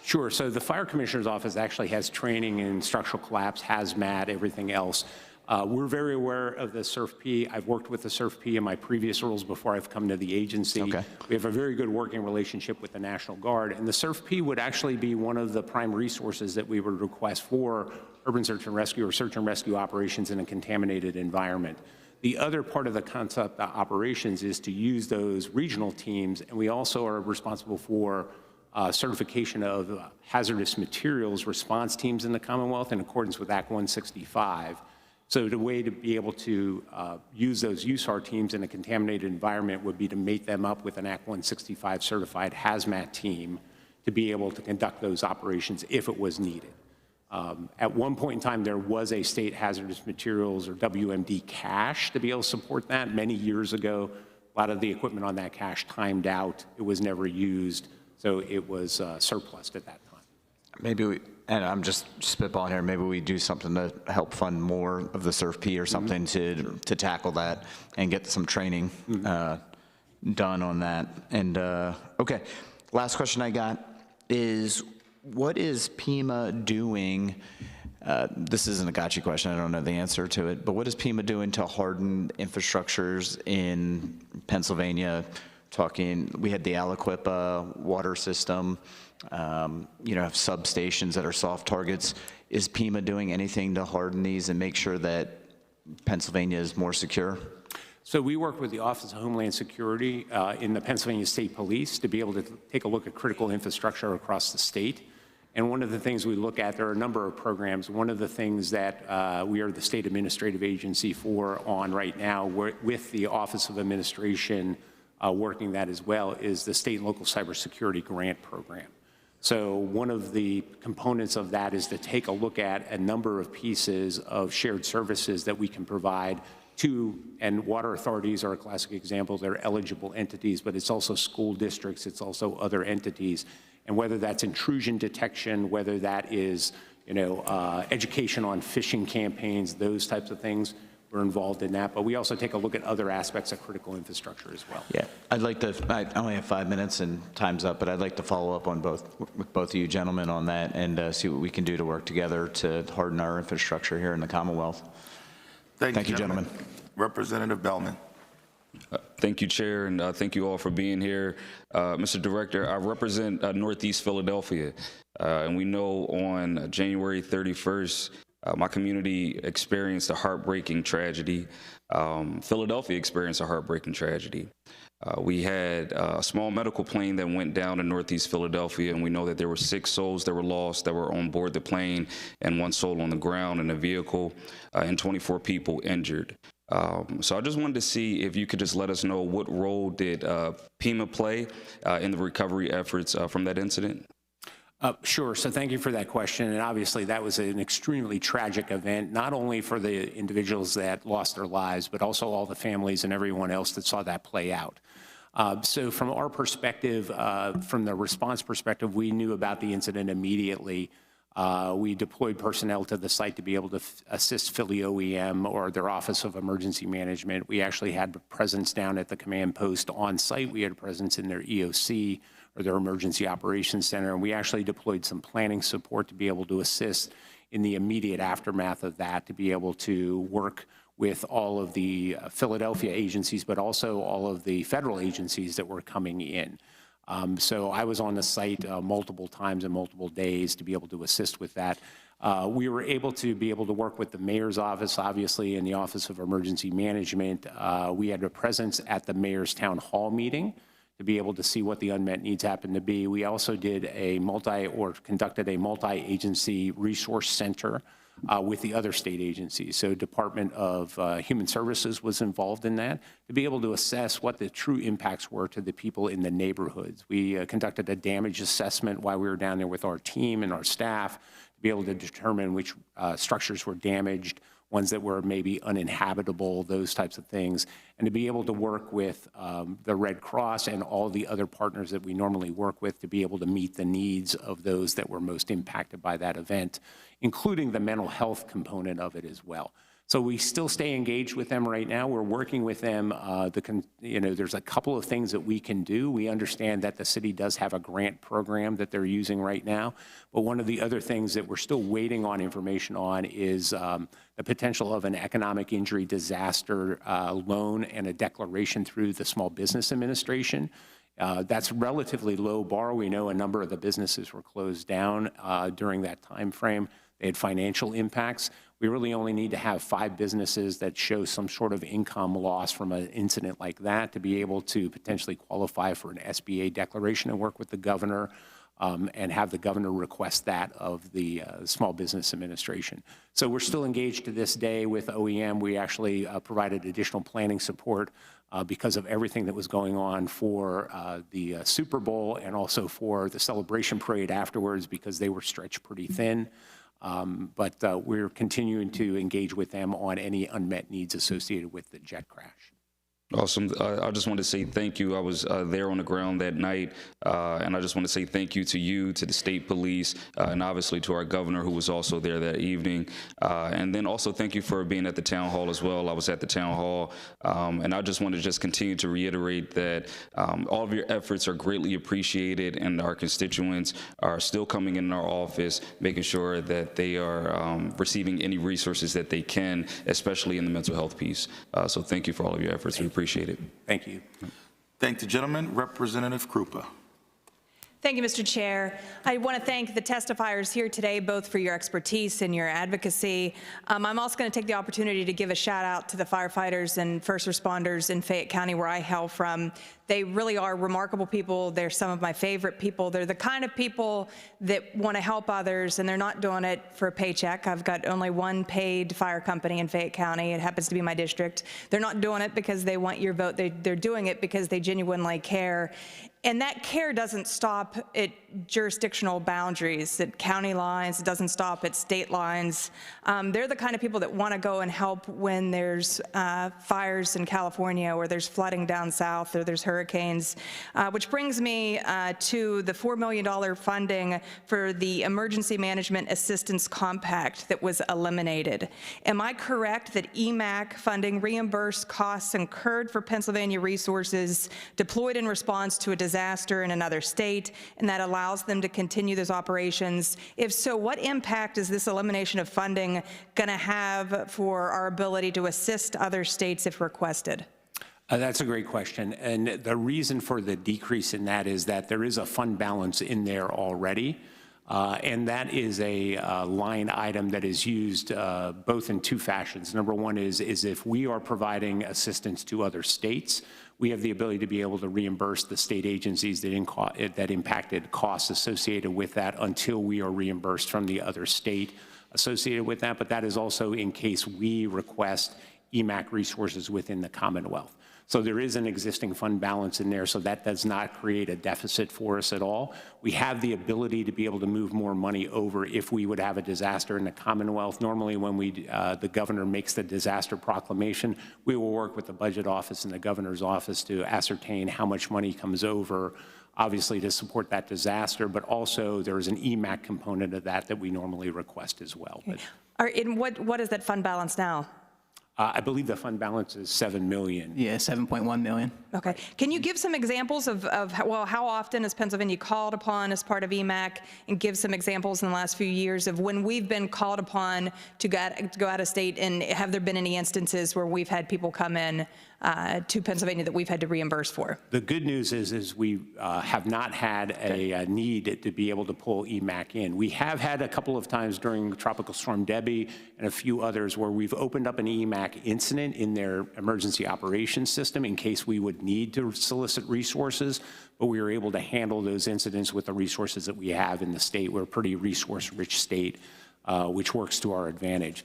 Sure. So the Fire Commissioner's Office actually has training in structural collapse, hazmat, everything else. We're very aware of the SURF-P. I've worked with the SURF-P in my previous roles before I've come to the agency. Okay. We have a very good working relationship with the National Guard, and the SURF-P would actually be one of the prime resources that we would request for urban search and rescue or search and rescue operations in a contaminated environment. The other part of the concept of operations is to use those regional teams, and we also are responsible for certification of hazardous materials response teams in the Commonwealth in accordance with Act 165. So the way to be able to use those USAR teams in a contaminated environment would be to mate them up with an Act 165 certified hazmat team to be able to conduct those operations if it was needed. At one point in time, there was a state hazardous materials or WMD cache to be able to support that. Many years ago, a lot of the equipment on that cache timed out. It was never used, so it was surplus at that time. Maybe and I'm just spitballing here, maybe we do something to help fund more of the SURF-P or something to tackle that and get some training done on that. And okay, last question I got is, what is PEMA doing? This isn't a gotcha question, I don't know the answer to it, but what is PEMA doing to harden infrastructures in Pennsylvania? We had the Aliquippa water system, have substations that are soft targets. Is PEMA doing anything to harden these and make sure that Pennsylvania is more secure? So we work with the Office of Homeland Security in the Pennsylvania State Police to be able to take a look at critical infrastructure across the state. And one of the things we look at, there are a number of programs. One of the things that we are the state administrative agency on right now, with the Office of Administration working that as well, is the state and local cybersecurity grant program. So one of the components of that is to take a look at a number of pieces of shared services that we can provide to, and water authorities are a classic example. They're eligible entities, but it's also school districts, it's also other entities. And whether that's intrusion detection, whether that is, education on phishing campaigns, those types of things, we're involved in that. But we also take a look at other aspects of critical infrastructure as well. Yeah, I only have 5 minutes and time's up, but I'd like to follow up with both of you gentlemen on that and see what we can do to work together to harden our infrastructure here in the Commonwealth. Thank you, gentlemen. Representative Bellman. Thank you, Chair, and thank you all for being here. Mr. Director, I represent Northeast Philadelphia, and we know on January 31st, my community experienced a heartbreaking tragedy. Philadelphia experienced a heartbreaking tragedy. We had a small medical plane that went down in Northeast Philadelphia, and we know that there were 6 souls that were lost that were on board the plane and 1 soul on the ground in the vehicle, and 24 people injured. So I just wanted to see if you could just let us know what role did PEMA play in the recovery efforts from that incident? Sure. So thank you for that question. And obviously that was an extremely tragic event, not only for the individuals that lost their lives, but also all the families and everyone else that saw that play out. So from our perspective, from the response perspective, we knew about the incident immediately. We deployed personnel to the site to be able to assist Philly OEM or their Office of Emergency Management. We actually had a presence down at the command post on site. We had a presence in their EOC, or their Emergency Operations Center, and we actually deployed some planning support to be able to assist in the immediate aftermath of that, to be able to work with all of the Philadelphia agencies, but also all of the federal agencies that were coming in. So I was on the site multiple times and multiple days to be able to assist with that. We were able to work with the mayor's office, obviously, and the Office of Emergency Management. We had a presence at the mayor's town hall meeting to be able to see what the unmet needs happen to be. We also did conducted a multi-agency resource center with the other state agencies. So Department of Human Services was involved in that to be able to assess what the true impacts were to the people in the neighborhoods. We conducted a damage assessment while we were down there with our team and our staff to be able to determine which structures were damaged, ones that were maybe uninhabitable, those types of things, and to be able to work with the Red Cross and all the other partners that we normally work with to be able to meet the needs of those that were most impacted by that event, including the mental health component of it as well. So we still stay engaged with them right now. We're working with them. There's a couple of things that we can do. We understand that the city does have a grant program that they're using right now. But one of the other things that we're still waiting on information on is the potential of an economic injury disaster loan and a declaration through the Small Business Administration. That's relatively low bar. We know a number of the businesses were closed down during that time frame. They had financial impacts. We really only need to have 5 businesses that show some sort of income loss from an incident like that to be able to potentially qualify for an SBA declaration and work with the governor and have the governor request that of the Small Business Administration. So we're still engaged to this day with OEM. We actually provided additional planning support because of everything that was going on for the Super Bowl and also for the celebration parade afterwards, because they were stretched pretty thin. But we're continuing to engage with them on any unmet needs associated with the jet crash. Awesome. I just want to say thank you. I was there on the ground that night, and I just want to say thank you to you, to the state police, and obviously to our governor, who was also there that evening. And then also thank you for being at the town hall as well. I was at the town hall, and I just want to continue to reiterate that all of your efforts are greatly appreciated, and our constituents are still coming in our office, making sure that they are receiving any resources that they can, especially in the mental health piece. So thank you for all of your efforts. We appreciate it. Thank you. Thank the gentleman. Representative Krupa. Thank you, Mr. Chair. I want to thank the testifiers here today, both for your expertise and your advocacy. I'm also going to take the opportunity to give a shout out to the firefighters and first responders in Fayette County, where I hail from. They really are remarkable people. They're some of my favorite people. They're the kind of people that want to help others, and they're not doing it for a paycheck. I've got only one paid fire company in Fayette County. It happens to be my district. They're not doing it because they want your vote. They're doing it because they genuinely care. And that care doesn't stop at jurisdictional boundaries, at county lines. It doesn't stop at state lines. They're the kind of people that want to go and help when there's fires in California, or there's flooding down south, or there's hurricanes. Which brings me to the $4 million funding for the Emergency Management Assistance Compact that was eliminated. Am I correct that EMAC funding reimbursed costs incurred for Pennsylvania resources deployed in response to a disaster in another state, and that allows them to continue those operations? If so, what impact is this elimination of funding going to have for our ability to assist other states if requested? That's a great question. And the reason for the decrease in that is that there is a fund balance in there already. And that is a line item that is used both in 2 fashions. Number one is if we are providing assistance to other states, we have the ability to be able to reimburse the state agencies that impacted costs associated with that until we are reimbursed from the other state associated with that. But that is also in case we request EMAC resources within the Commonwealth. So there is an existing fund balance in there, so that does not create a deficit for us at all. We have the ability to be able to move more money over if we would have a disaster in the Commonwealth. Normally when the governor makes the disaster proclamation, we will work with the budget office and the governor's office to ascertain how much money comes over obviously to support that disaster, but also there is an EMAC component of that that we normally request as well. But, What is that fund balance now? I believe the fund balance is $7 million. Yeah, 7.1 million. Okay. Can you give some examples of how often is Pennsylvania called upon as part of EMAC, and give some examples in the last few years of when we've been called upon to go out of state, and have there been any instances where we've had people come in to Pennsylvania that we've had to reimburse for? The good news is we have not had a need to be able to pull EMAC in. We have had a couple of times during Tropical Storm Debbie and a few others where we've opened up an EMAC incident in their emergency operations system in case we would need to solicit resources, but we were able to handle those incidents with the resources that we have in the state. We're a pretty resource-rich state, which works to our advantage.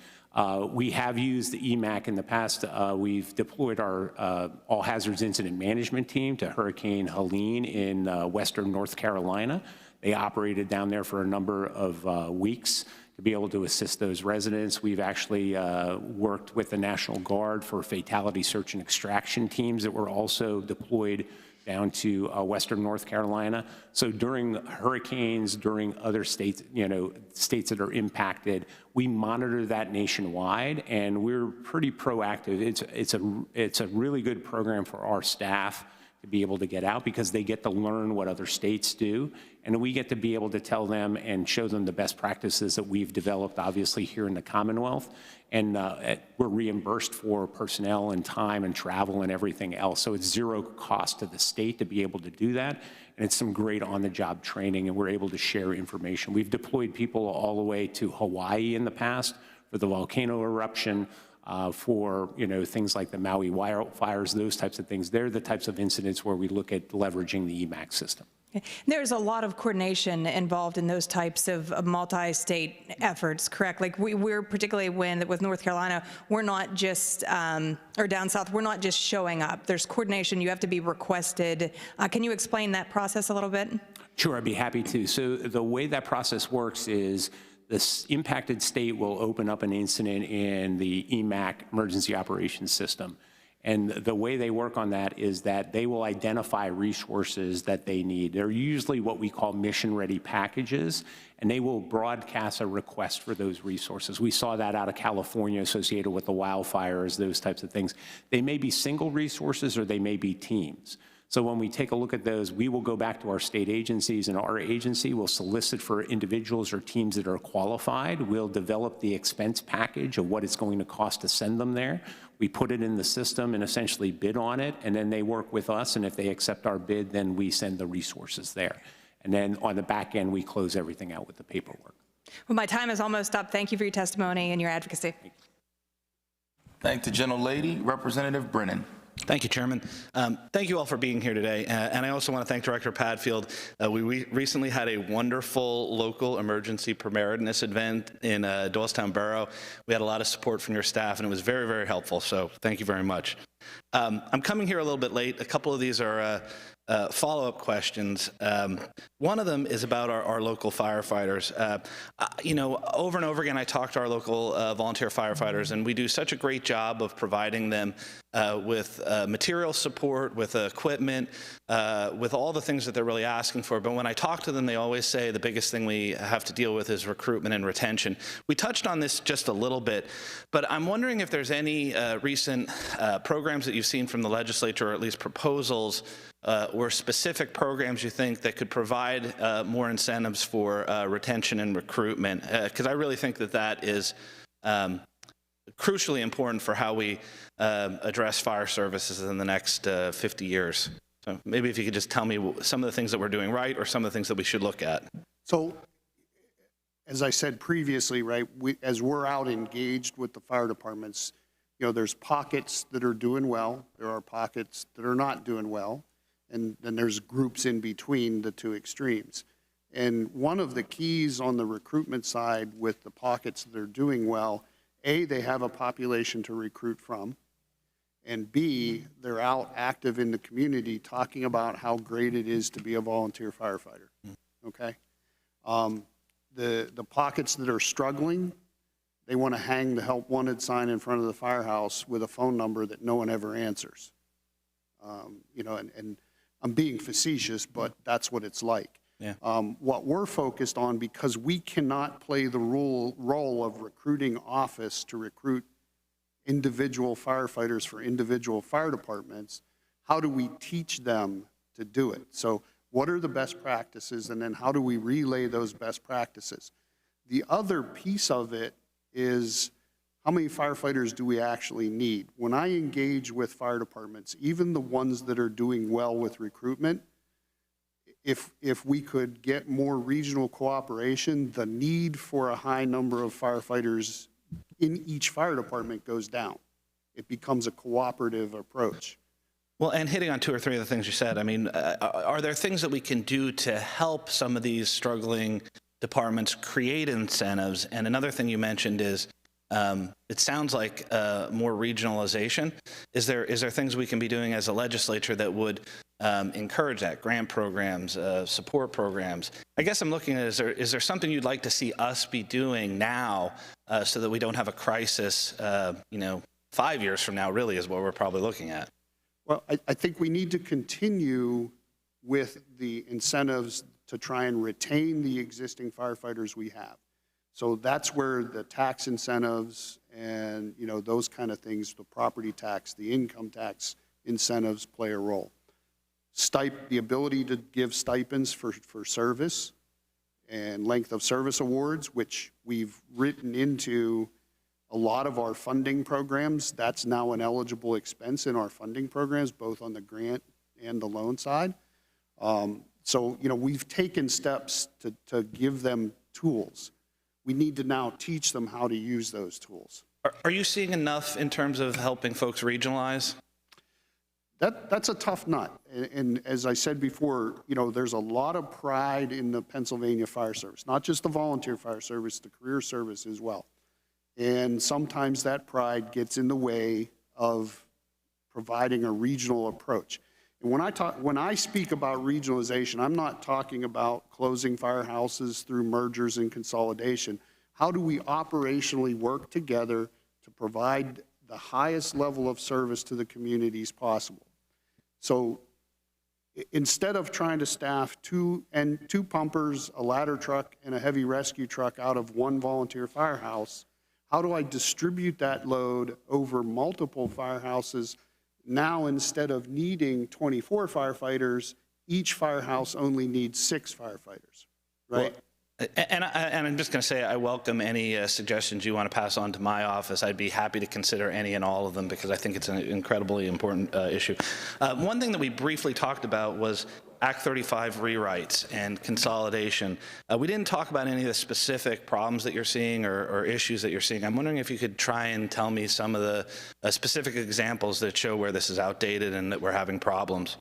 We have used the EMAC in the past. We've deployed our all hazards incident management team to Hurricane Helene in western North Carolina. They operated down there for a number of weeks to be able to assist those residents. We've actually worked with the National Guard for fatality search and extraction teams that were also deployed down to western North Carolina. So during hurricanes, during other states, states that are impacted, we monitor that nationwide, and we're pretty proactive. It's a really good program for our staff to be able to get out, because they get to learn what other states do, and we get to be able to tell them and show them the best practices that we've developed, obviously, here in the Commonwealth. And we're reimbursed for personnel and time and travel and everything else. So it's zero cost to the state to be able to do that. And it's some great on-the-job training, and we're able to share information. We've deployed people all the way to Hawaii in the past for the volcano eruption, for things like the Maui wildfires, those types of things. They're the types of incidents where we look at leveraging the EMAC system. There's a lot of coordination involved in those types of multi-state efforts, correct? Like we're particularly with North Carolina, we're not just, or down south, we're not just showing up. There's coordination. You have to be requested. Can you explain that process a little bit? Sure, I'd be happy to. So the way that process works is this impacted state will open up an incident in the EMAC emergency operations system. And the way they work on that is that they will identify resources that they need. They're usually what we call mission-ready packages, and they will broadcast a request for those resources. We saw that out of California associated with the wildfires, those types of things. They may be single resources or they may be teams. So when we take a look at those, we will go back to our state agencies, and our agency will solicit for individuals or teams that are qualified. We'll develop the expense package of what it's going to cost to send them there. We put it in the system and essentially bid on it, and then they work with us, and if they accept our bid, then we send the resources there. And then on the back end, we close everything out with the paperwork. Well, my time is almost up. Thank you for your testimony and your advocacy. Thank the gentlelady. Representative Brennan. Thank you, Chairman. Thank you all for being here today. And I also want to thank Director Padfield. We recently had a wonderful local emergency preparedness event in Doylestown Borough. We had a lot of support from your staff, and it was very, very helpful. So thank you very much. I'm coming here a little bit late. A couple of these are follow-up questions. One of them is about our local firefighters. Over and over again, I talk to our local volunteer firefighters, and we do such a great job of providing them with material support, with equipment, with all the things that they're really asking for. But when I talk to them, they always say the biggest thing we have to deal with is recruitment and retention. We touched on this just a little bit, but I'm wondering if there's any recent programs that you've seen from the legislature, or at least proposals, or specific programs you think that could provide more incentives for retention and recruitment, because I really think that that is crucially important for how we address fire services in the next 50 years. So maybe if you could just tell me some of the things that we're doing right, or some of the things that we should look at. So, as I said previously, right, as we're out engaged with the fire departments, there's pockets that are doing well, there are pockets that are not doing well, and then there's groups in between the two extremes. And one of the keys on the recruitment side with the pockets that are doing well, A, they have a population to recruit from, and B, they're out active in the community talking about how great it is to be a volunteer firefighter, okay? The pockets that are struggling, they want to hang the help wanted sign in front of the firehouse with a phone number that no one ever answers. And I'm being facetious, but that's what it's like. Yeah. What we're focused on, because we cannot play the role of recruiting office to recruit individual firefighters for individual fire departments, how do we teach them to do it? So what are the best practices, and then how do we relay those best practices? The other piece of it is, how many firefighters do we actually need? When I engage with fire departments, even the ones that are doing well with recruitment, if we could get more regional cooperation, the need for a high number of firefighters in each fire department goes down. It becomes a cooperative approach. Well, and hitting on 2 or 3 of the things you said, I mean, are there things that we can do to help some of these struggling departments create incentives? And another thing you mentioned is, it sounds like more regionalization. Is there things we can be doing as a legislature that would encourage that? Grant programs, support programs. I guess I'm looking at, is there something you'd like to see us be doing now so that we don't have a crisis, 5 years from now, really, is what we're probably looking at? Well, I think we need to continue with the incentives to try and retain the existing firefighters we have. So that's where the tax incentives and, those kind of things, the property tax, the income tax incentives play a role. The ability to give stipends for service and length of service awards, which we've written into a lot of our funding programs. That's now an eligible expense in our funding programs, both on the grant and the loan side. So, we've taken steps to give them tools. We need to now teach them how to use those tools. Are you seeing enough in terms of helping folks regionalize? That's a tough nut. And as I said before, there's a lot of pride in the Pennsylvania Fire Service, not just the volunteer fire service, the career service as well. And sometimes that pride gets in the way of providing a regional approach. And when I speak about regionalization, I'm not talking about closing firehouses through mergers and consolidation. How do we operationally work together to provide the highest level of service to the communities possible? So instead of trying to staff two pumpers, a ladder truck, and a heavy rescue truck out of one volunteer firehouse, how do I distribute that load over multiple firehouses? Now, instead of needing 24 firefighters, each firehouse only needs 6 firefighters, right? Well, and I'm just going to say I welcome any suggestions you want to pass on to my office. I'd be happy to consider any and all of them because I think it's an incredibly important issue. One thing that we briefly talked about was Act 35 rewrites and consolidation. We didn't talk about any of the specific problems that you're seeing or issues that you're seeing. I'm wondering if you could try and tell me some of the specific examples that show where this is outdated and that we're having problems.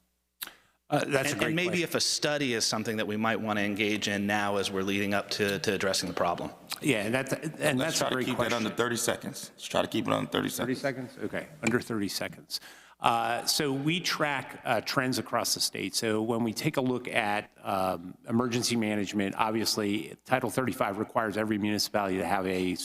That's a great question. And maybe if a study is something that we might want to engage in now as we're leading up to addressing the problem. Yeah, and that's a great question. Let's try to keep it under 30 seconds. Let's try to keep it under 30 seconds. 30 seconds? Okay, under 30 seconds. So we track trends across the state. So when we take a look at emergency management, obviously Title 35 requires every municipality to have a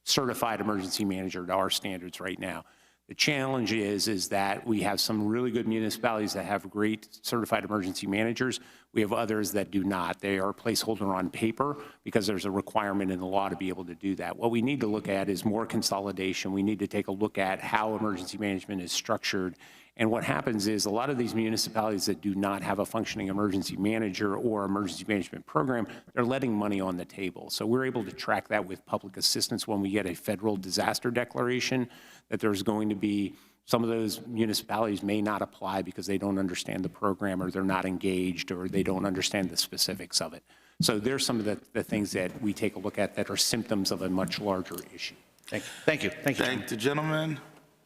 certified emergency manager to our standards right now. The challenge is that we have some really good municipalities that have great certified emergency managers. We have others that do not. They are a placeholder on paper because there's a requirement in the law to be able to do that. What we need to look at is more consolidation. We need to take a look at how emergency management is structured. And what happens is a lot of these municipalities that do not have a functioning emergency manager or emergency management program, they're letting money on the table. So we're able to track that with public assistance when we get a federal disaster declaration, that there's going to be some of those municipalities may not apply because they don't understand the program or they're not engaged or they don't understand the specifics of it. So there's some of the things that we take a look at that are symptoms of a much larger issue. Thank you. Thank the gentleman.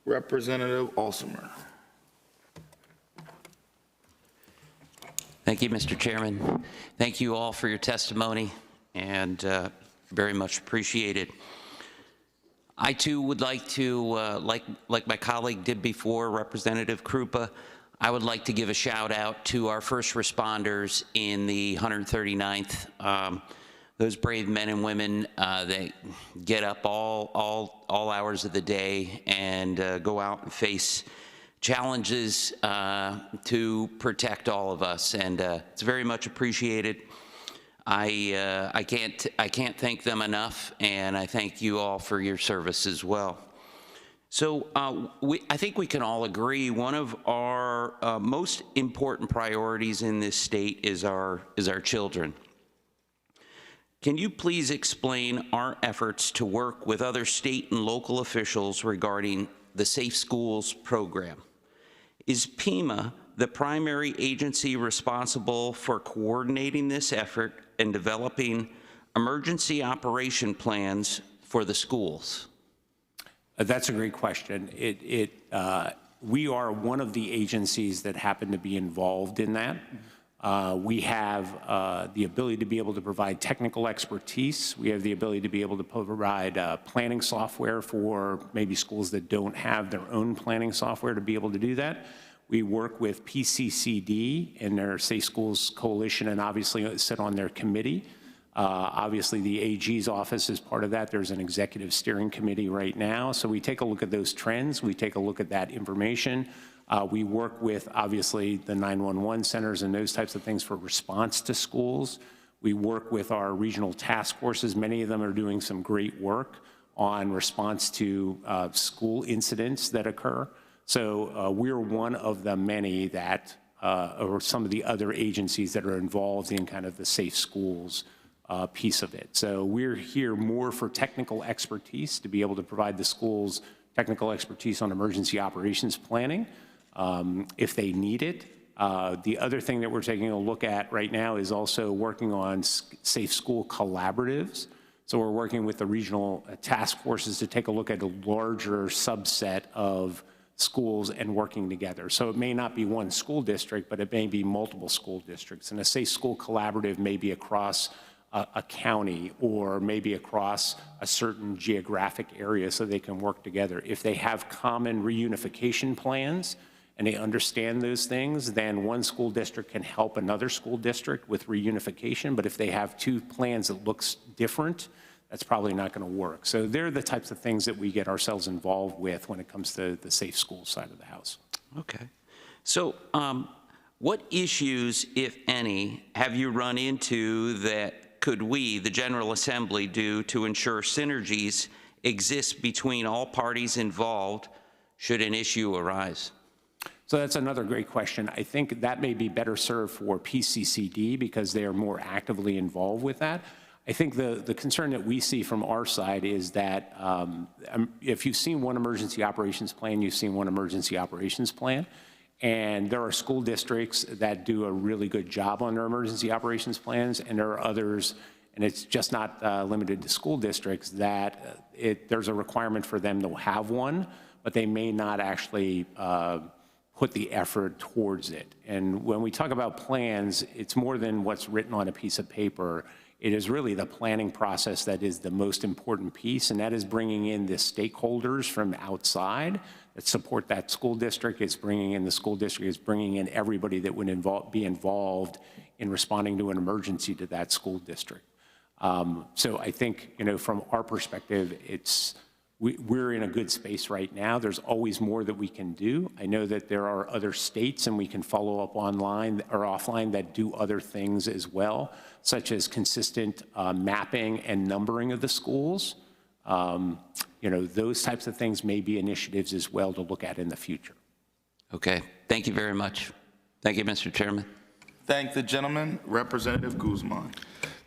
Representative Alsamer. Thank you, Mr. Chairman. Thank you all for your testimony, and very much appreciated. I too would like to, like my colleague did before, Representative Krupa, I would like to give a shout out to our first responders in the 139th. Those brave men and women that get up all hours of the day and go out and face challenges to protect all of us, and it's very much appreciated. I can't thank them enough, and I thank you all for your service as well. So I think we can all agree one of our most important priorities in this state is our children. Can you please explain our efforts to work with other state and local officials regarding the Safe Schools program? Is PEMA the primary agency responsible for coordinating this effort and developing emergency operation plans for the schools? That's a great question. We are one of the agencies that happen to be involved in that. We have the ability to be able to provide technical expertise. We have the ability to be able to provide planning software for maybe schools that don't have their own planning software to be able to do that. We work with PCCD and their Safe Schools Coalition and obviously sit on their committee. Obviously, the AG's office is part of that. There's an executive steering committee right now. So we take a look at those trends. We take a look at that information. We work with, obviously, the 911 centers and those types of things for response to schools. We work with our regional task forces. Many of them are doing some great work on response to school incidents that occur. So we're one of the many that, or some of the other agencies that are involved in kind of the safe schools piece of it. So we're here more for technical expertise to be able to provide the schools technical expertise on emergency operations planning if they need it. The other thing that we're taking a look at right now is also working on safe school collaboratives. So we're working with the regional task forces to take a look at a larger subset of schools and working together. So it may not be one school district, but it may be multiple school districts. And a safe school collaborative may be across a county or maybe across a certain geographic area so they can work together. If they have common reunification plans and they understand those things, then one school district can help another school district with reunification. But if they have two plans that looks different, that's probably not going to work. So they're the types of things that we get ourselves involved with when it comes to the safe school side of the house. Okay. So what issues, if any, have you run into that could we, the General Assembly, do to ensure synergies exist between all parties involved should an issue arise? So that's another great question. I think that may be better served for PCCD because they are more actively involved with that. I think the concern that we see from our side is that if you've seen one emergency operations plan, you've seen one emergency operations plan. And there are school districts that do a really good job on their emergency operations plans, and there are others, and it's just not limited to school districts, that there's a requirement for them to have one, but they may not actually put the effort towards it. And when we talk about plans, it's more than what's written on a piece of paper. It is really the planning process that is the most important piece, and that is bringing in the stakeholders from outside that support that school district. It's bringing in the school district, it's bringing in everybody that would be involved in responding to an emergency to that school district. So I think, from our perspective, we're in a good space right now. There's always more that we can do. I know that there are other states, and we can follow up online or offline, that do other things as well, such as consistent mapping and numbering of the schools. Those types of things may be initiatives as well to look at in the future. Okay, thank you very much. Thank you, Mr. Chairman. Thank the gentleman. Representative Guzman.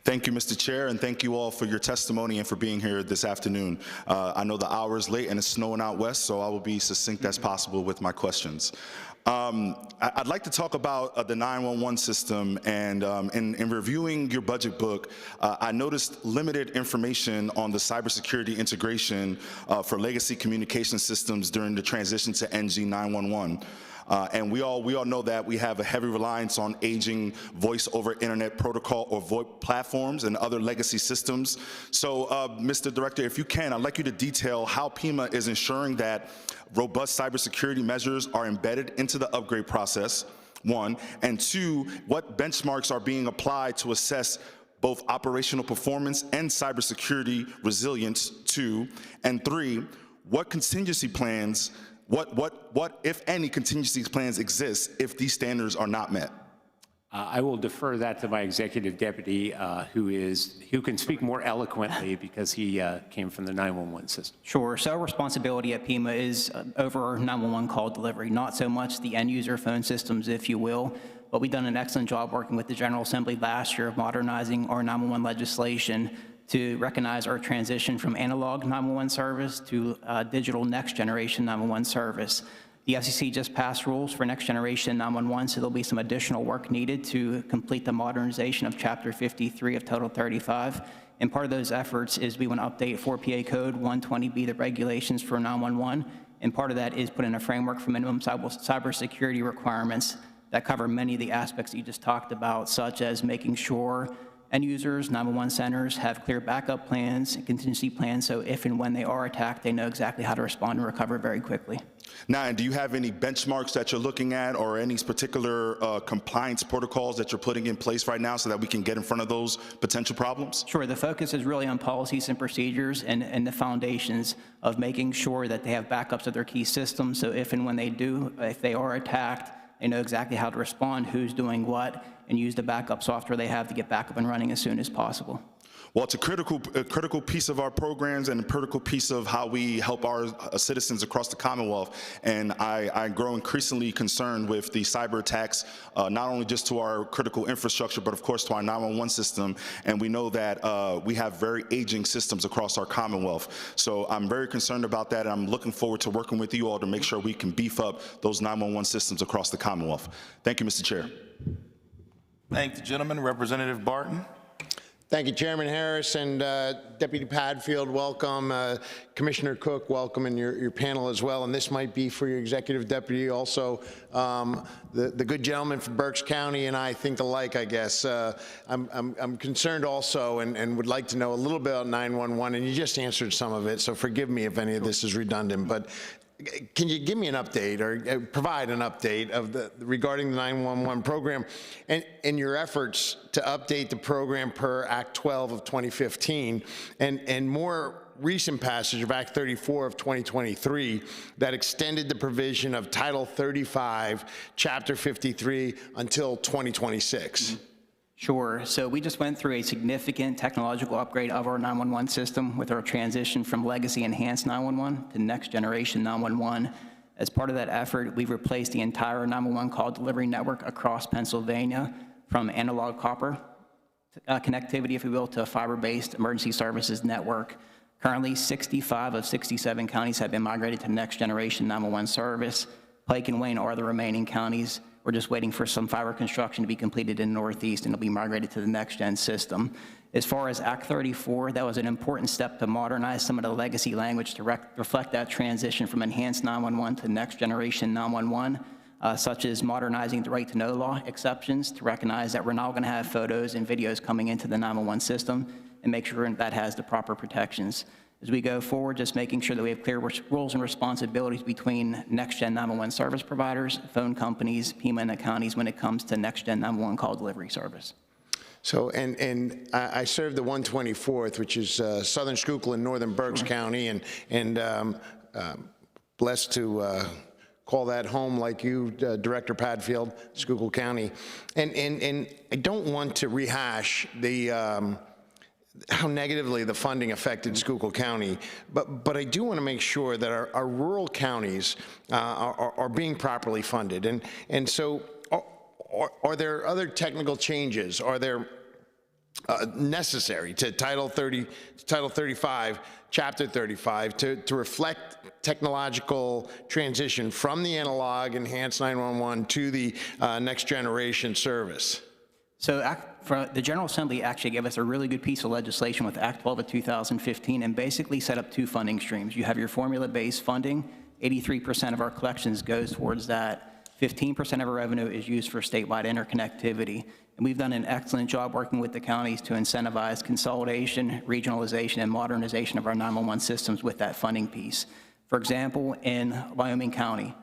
Thank you, Mr. Chair, and thank you all for your testimony and for being here this afternoon. I know the hour is late and it's snowing out west, so I will be succinct as possible with my questions. I'd like to talk about the 911 system, and in reviewing your budget book, I noticed limited information on the cybersecurity integration for legacy communication systems during the transition to NG 911. And we all know that we have a heavy reliance on aging voice over internet protocol or VoIP platforms and other legacy systems. So, Mr. Director, if you can, I'd like you to detail how PEMA is ensuring that robust cybersecurity measures are embedded into the upgrade process, one, and two, what benchmarks are being applied to assess both operational performance and cybersecurity resilience, two, and three, what contingency plans What, if any, contingency plans exist if these standards are not met? I will defer that to my executive deputy, who can speak more eloquently because he came from the 911 system. Sure. So our responsibility at PEMA is over 911 call delivery, not so much the end user phone systems, if you will, but we've done an excellent job working with the General Assembly last year of modernizing our 911 legislation to recognize our transition from analog 911 service to digital next generation 911 service. The FCC just passed rules for next generation 911, so there'll be some additional work needed to complete the modernization of Chapter 53 of Title 35. And part of those efforts is we want to update 4PA Code 120B, the regulations for 911. And part of that is put in a framework for minimum cybersecurity requirements that cover many of the aspects that you just talked about, such as making sure end users, 911 centers have clear backup plans and contingency plans, so if and when they are attacked, they know exactly how to respond and recover very quickly. Now, and do you have any benchmarks that you're looking at or any particular compliance protocols that you're putting in place right now so that we can get in front of those potential problems? Sure. The focus is really on policies and procedures and the foundations of making sure that they have backups of their key systems, so if and when they do, if they are attacked, they know exactly how to respond, who's doing what, and use the backup software they have to get back up and running as soon as possible. Well, it's a critical piece of our programs and a critical piece of how we help our citizens across the Commonwealth. And I grow increasingly concerned with the cyber attacks, not only just to our critical infrastructure, but of course to our 911 system. And we know that we have very aging systems across our Commonwealth. So I'm very concerned about that. And I'm looking forward to working with you all to make sure we can beef up those 911 systems across the Commonwealth. Thank you, Mr. Chair. Thank the gentleman. Representative Barton. Thank you, Chairman Harris and Deputy Padfield. Welcome. Commissioner Cook, welcome, and your panel as well. And this might be for your executive deputy also. The good gentleman from Berks County and I think alike, I guess. I'm concerned also and would like to know a little bit about 911, and you just answered some of it, so forgive me if any of this is redundant. But can you give me an update or provide an update of regarding the 911 program and your efforts to update the program per Act 12 of 2015 and more recent passage of Act 34 of 2023 that extended the provision of Title 35, Chapter 53 until 2026? Sure. So we just went through a significant technological upgrade of our 911 system with our transition from legacy enhanced 911 to next generation 911. As part of that effort, we've replaced the entire 911 call delivery network across Pennsylvania from analog copper connectivity, if you will, to a fiber-based emergency services network. Currently, 65 of 67 counties have been migrated to next generation 911 service. Pike and Wayne are the remaining counties. We're just waiting for some fiber construction to be completed in the Northeast, and it'll be migrated to the next-gen system. As far as Act 34, that was an important step to modernize some of the legacy language to reflect that transition from enhanced 911 to next-generation 911, such as modernizing the right-to-know law exceptions to recognize that we're now going to have photos and videos coming into the 911 system and make sure that has the proper protections. As we go forward, just making sure that we have clear roles and responsibilities between next-gen 911 service providers, phone companies, PEMA, and the counties when it comes to next-gen 911 call delivery service. So, and I served the 124th, which is Southern Schuylkill in Northern Berks County, and blessed to call that home like you, Director Padfield, Schuylkill County. And I don't want to rehash the how negatively the funding affected Schuylkill County, but I do want to make sure that our rural counties are being properly funded. And so are there other technical changes? Are there necessary to Title 35, Chapter 35 to reflect technological transition from the analog enhanced 911 to the next generation service? So the General Assembly actually gave us a really good piece of legislation with Act 12 of 2015 and basically set up two funding streams. You have your formula-based funding. 83% of our collections goes towards that. 15% of our revenue is used for statewide interconnectivity. And we've done an excellent job working with the counties to incentivize consolidation, regionalization, and modernization of our 911 systems with that funding piece. For example, in Wyoming County,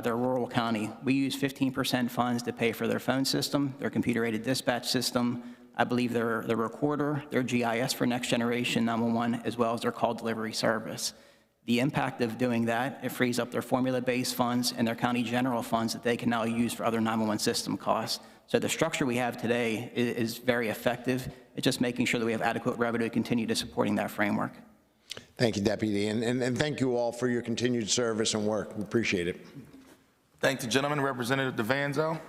their rural county, we use 15% funds to pay for their phone system, their computer-aided dispatch system, I believe their recorder, their GIS for next generation 911, as well as their call delivery service. The impact of doing that, it frees up their formula-based funds and their county general funds that they can now use for other 911 system costs. So the structure we have today is very effective. It's just making sure that we have adequate revenue to continue to supporting that framework. Thank you, Deputy, and thank you all for your continued service and work. We appreciate it. Thank the gentleman. Representative DeVanzo.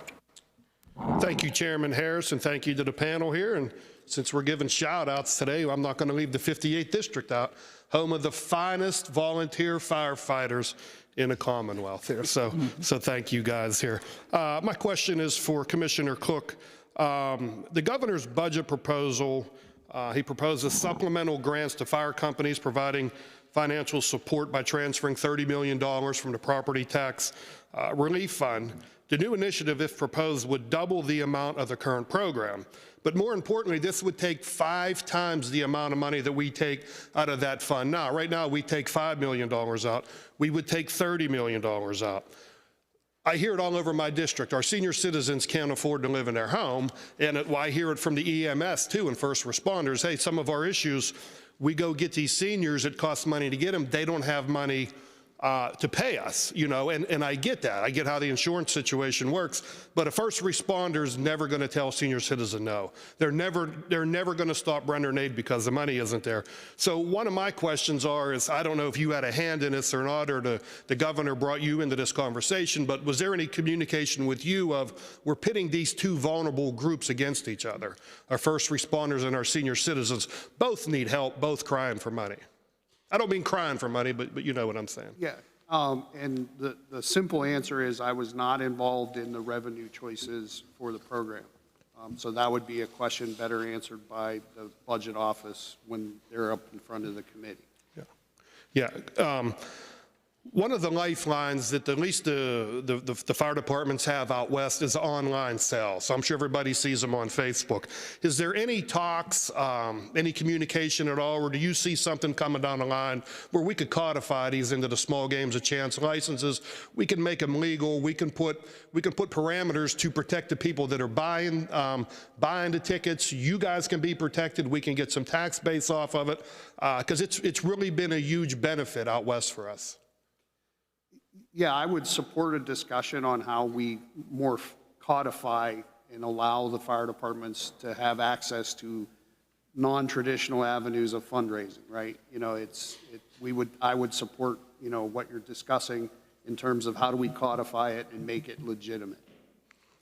Thank you, Chairman Harris, and thank you to the panel here. And since we're giving shout-outs today, I'm not going to leave the 58th District out, home of the finest volunteer firefighters in the Commonwealth here. So thank you guys here. My question is for Commissioner Cook. The governor's budget proposal, he proposes supplemental grants to fire companies providing financial support by transferring $30 million from the property tax relief fund. The new initiative, if proposed, would double the amount of the current program. But more importantly, this would take 5 times the amount of money that we take out of that fund now. Right now, we take $5 million out. We would take $30 million out. I hear it all over my district. Our senior citizens can't afford to live in their home, and I hear it from the EMS too and first responders. Hey, some of our issues, we go get these seniors, it costs money to get them. They don't have money to pay us, you know, and I get that. I get how the insurance situation works, but a first responder is never going to tell a senior citizen no. They're never going to stop rendering aid because the money isn't there. So one of my questions is, I don't know if you had a hand in this or not, or the governor brought you into this conversation, but was there any communication with you of we're pitting these two vulnerable groups against each other? Our first responders and our senior citizens both need help, both crying for money. I don't mean crying for money, but you know what I'm saying. Yeah, and the simple answer is I was not involved in the revenue choices for the program. So that would be a question better answered by the budget office when they're up in front of the committee. Yeah. One of the lifelines that at least the fire departments have out west is online sales. So I'm sure everybody sees them on Facebook. Is there any talks, any communication at all, or do you see something coming down the line where we could codify these into the small games of chance licenses? We can make them legal. We can put parameters to protect the people that are buying the tickets. You guys can be protected. We can get some tax base off of it because it's really been a huge benefit out west for us. Yeah, I would support a discussion on how we more codify and allow the fire departments to have access to non-traditional avenues of fundraising, right? You know, I would support, you know, what you're discussing in terms of how do we codify it and make it legitimate.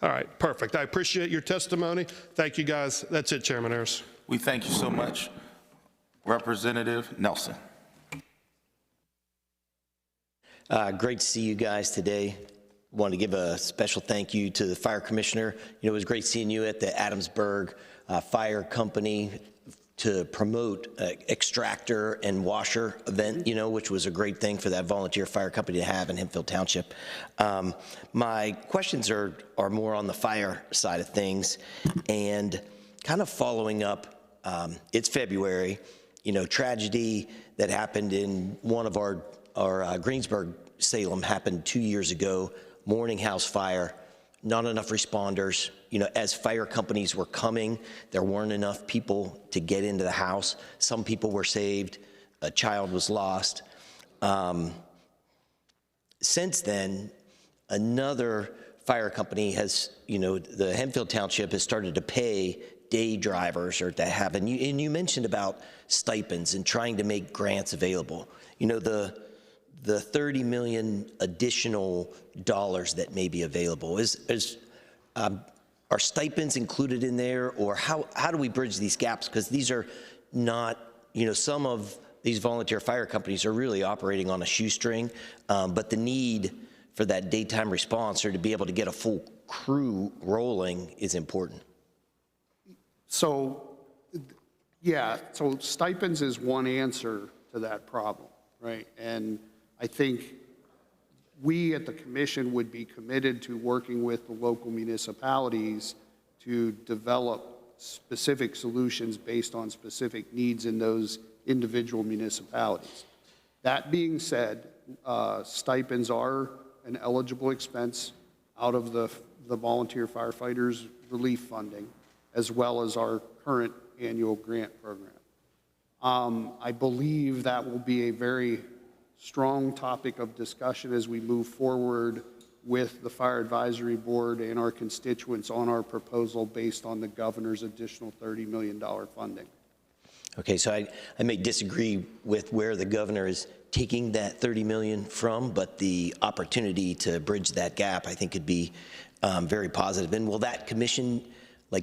All right, perfect. I appreciate your testimony. Thank you, guys. That's it, Chairman Harris. We thank you so much. Representative Nelson. Great to see you guys today. Want to give a special thank you to the fire commissioner. You know, it was great seeing you at the Adamsburg Fire Company to promote extractor and washer event, you know, which was a great thing for that volunteer fire company to have in Hempfield Township. My questions are more on the fire side of things, and kind of following up, it's February, you know, tragedy that happened in one of our Greensburg, Salem happened 2 years ago, Morning House fire, not enough responders. You know, as fire companies were coming, there weren't enough people to get into the house. Some people were saved, a child was lost. Since then, another fire company has, you know, the Hempfield Township has started to pay day drivers or to have, and you mentioned about stipends and trying to make grants available. You know, the $30 million additional dollars that may be available, are stipends included in there, or how do we bridge these gaps? Because these are not, you know, some of these volunteer fire companies are really operating on a shoestring, but the need for that daytime response or to be able to get a full crew rolling is important. So, yeah, so stipends is one answer to that problem, right? And I think we at the commission would be committed to working with the local municipalities to develop specific solutions based on specific needs in those individual municipalities. That being said, stipends are an eligible expense out of the volunteer firefighters relief funding, as well as our current annual grant program. I believe that will be a very strong topic of discussion as we move forward with the Fire Advisory Board and our constituents on our proposal based on the governor's additional $30 million funding. Okay, so I may disagree with where the governor is taking that $30 million from, but the opportunity to bridge that gap, I think, could be very positive. And will that commission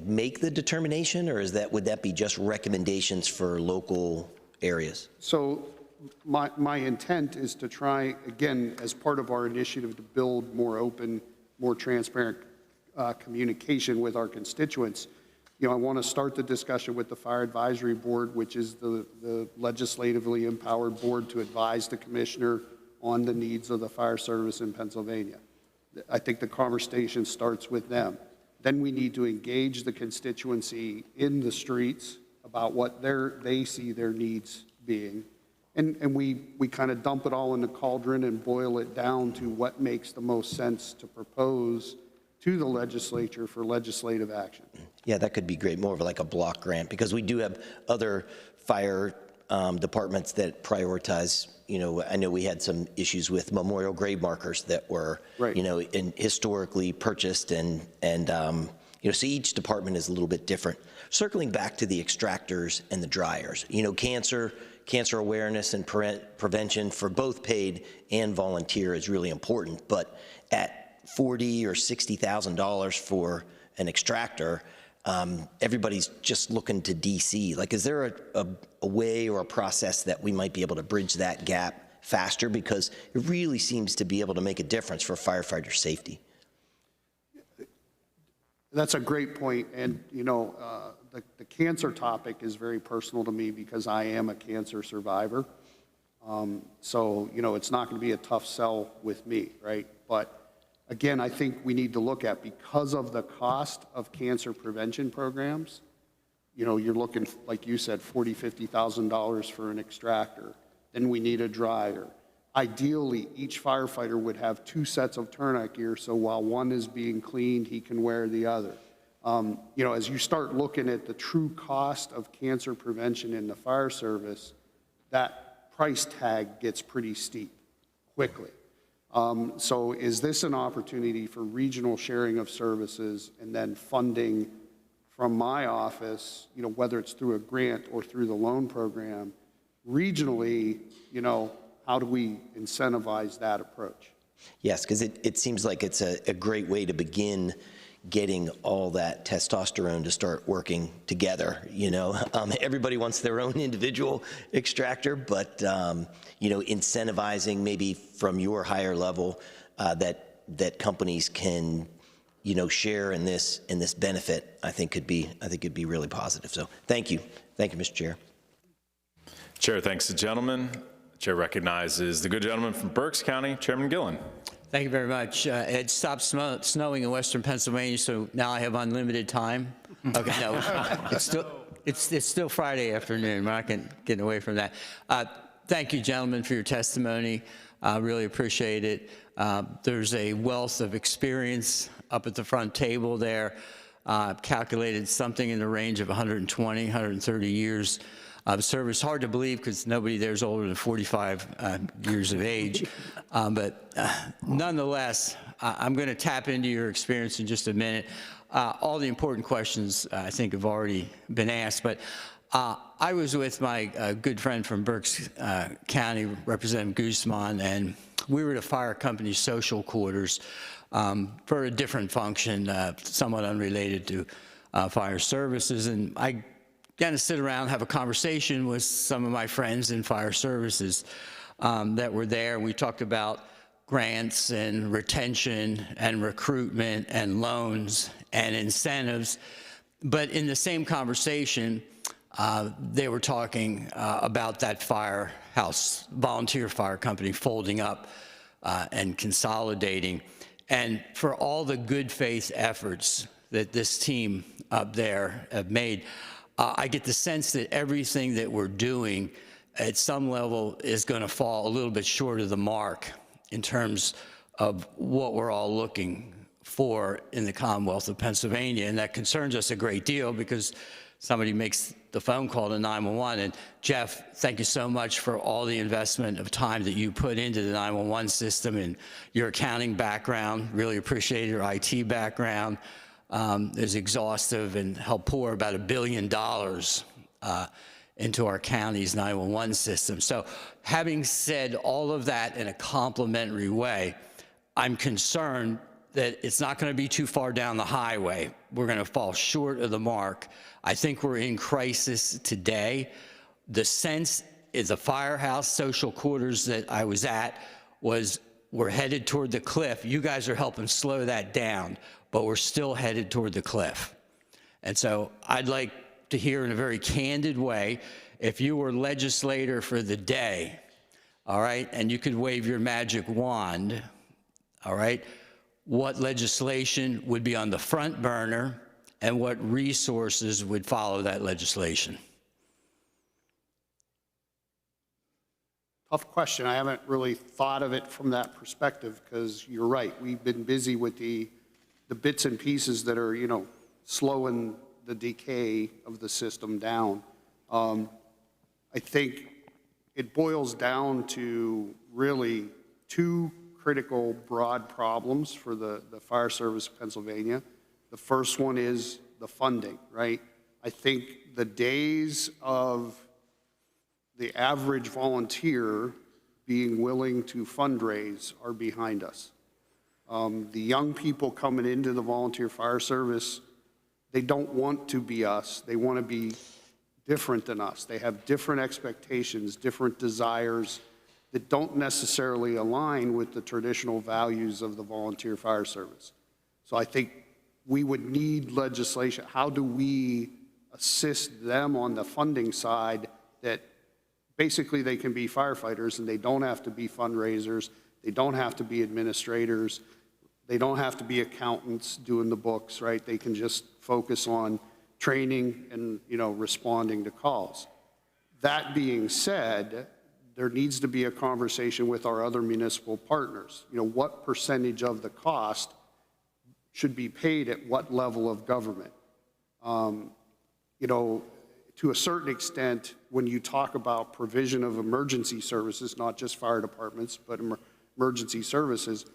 make the determination, or would that be just recommendations for local areas? So my intent is to try, again, as part of our initiative to build more open, more transparent communication with our constituents, I want to start the discussion with the Fire Advisory Board, which is the legislatively empowered board to advise the commissioner on the needs of the fire service in Pennsylvania. I think the conversation starts with them. Then we need to engage the constituency in the streets about what they see their needs being. And we kind of dump it all in the cauldron and boil it down to what makes the most sense to propose to the legislature for legislative action. Yeah, that could be great, more of a block grant, because we do have other fire departments that prioritize. I know we had some issues with memorial grave markers that were, historically purchased, and so each department is a little bit different. Circling back to the extractors and the dryers, cancer awareness and prevention for both paid and volunteer is really important, but at $40,000 or $60,000 for an extractor, everybody's just looking to DC. Is there a way or a process that we might be able to bridge that gap faster? Because it really seems to be able to make a difference for firefighter safety. That's a great point. And, the cancer topic is very personal to me because I am a cancer survivor. So, it's not going to be a tough sell with me, right? But again, I think we need to look at, because of the cost of cancer prevention programs, you're looking, like you said, $40,000, $50,000 for an extractor. Then we need a dryer. Ideally, each firefighter would have 2 sets of turnout gear, so while one is being cleaned, he can wear the other. As you start looking at the true cost of cancer prevention in the fire service, that price tag gets pretty steep quickly. So is this an opportunity for regional sharing of services and then funding from my office, whether it's through a grant or through the loan program, regionally, how do we incentivize that approach? Yes, because it seems like it's a great way to begin getting all that testosterone to start working together. Everybody wants their own individual extractor, but incentivizing maybe from your higher level that companies can share in this benefit, I think could be really positive. So thank you, Mr. Chair. Chair thanks the gentleman. Chair recognizes the good gentleman from Berks County, Chairman Gillen. Thank you very much. It stopped snowing in western Pennsylvania, so now I have unlimited time. Okay, no, it's still Friday afternoon. We're not getting away from that. Thank you, gentlemen, for your testimony. I really appreciate it. There's a wealth of experience up at the front table there. Calculated something in the range of 120, 130 years of service. Hard to believe because nobody there is older than 45 years of age. But nonetheless, I'm going to tap into your experience in just a minute. All the important questions, I think, have already been asked. But I was with my good friend from Berks County, Representative Guzman, and we were at a fire company social quarters for a different function, somewhat unrelated to fire services. And I got to sit around and have a conversation with some of my friends in fire services that were there. We talked about grants and retention and recruitment and loans and incentives. But in the same conversation, they were talking about that firehouse, volunteer fire company folding up and consolidating. And for all the good faith efforts that this team up there have made, I get the sense that everything that we're doing at some level is going to fall a little bit short of the mark in terms of what we're all looking for in the Commonwealth of Pennsylvania. And that concerns us a great deal because somebody makes the phone call to 911. And Jeff, thank you so much for all the investment of time that you put into the 911 system and your accounting background. Really appreciate your IT background. Is exhaustive and helped pour about $1 billion into our county's 911 system. So having said all of that in a complimentary way, I'm concerned that it's not going to be too far down the highway. We're going to fall short of the mark. I think we're in crisis today. The sense is the firehouse social quarters that I was at was we're headed toward the cliff. You guys are helping slow that down, but we're still headed toward the cliff. And so I'd like to hear in a very candid way, if you were legislator for the day, all right, and you could wave your magic wand, all right, what legislation would be on the front burner and what resources would follow that legislation? Tough question. I haven't really thought of it from that perspective because you're right. We've been busy with the bits and pieces that are, slowing the decay of the system down. I think it boils down to really two critical broad problems for the Fire Service of Pennsylvania. The first one is the funding, right? I think the days of the average volunteer being willing to fundraise are behind us. The young people coming into the volunteer fire service, they don't want to be us. They want to be different than us. They have different expectations, different desires that don't necessarily align with the traditional values of the volunteer fire service. So I think we would need legislation. How do we assist them on the funding side that basically they can be firefighters and they don't have to be fundraisers, they don't have to be administrators, they don't have to be accountants doing the books, right? They can just focus on training and, responding to calls. That being said, there needs to be a conversation with our other municipal partners. What percentage of the cost should be paid at what level of government? To a certain extent, when you talk about provision of emergency services, not just fire departments, but emergency services,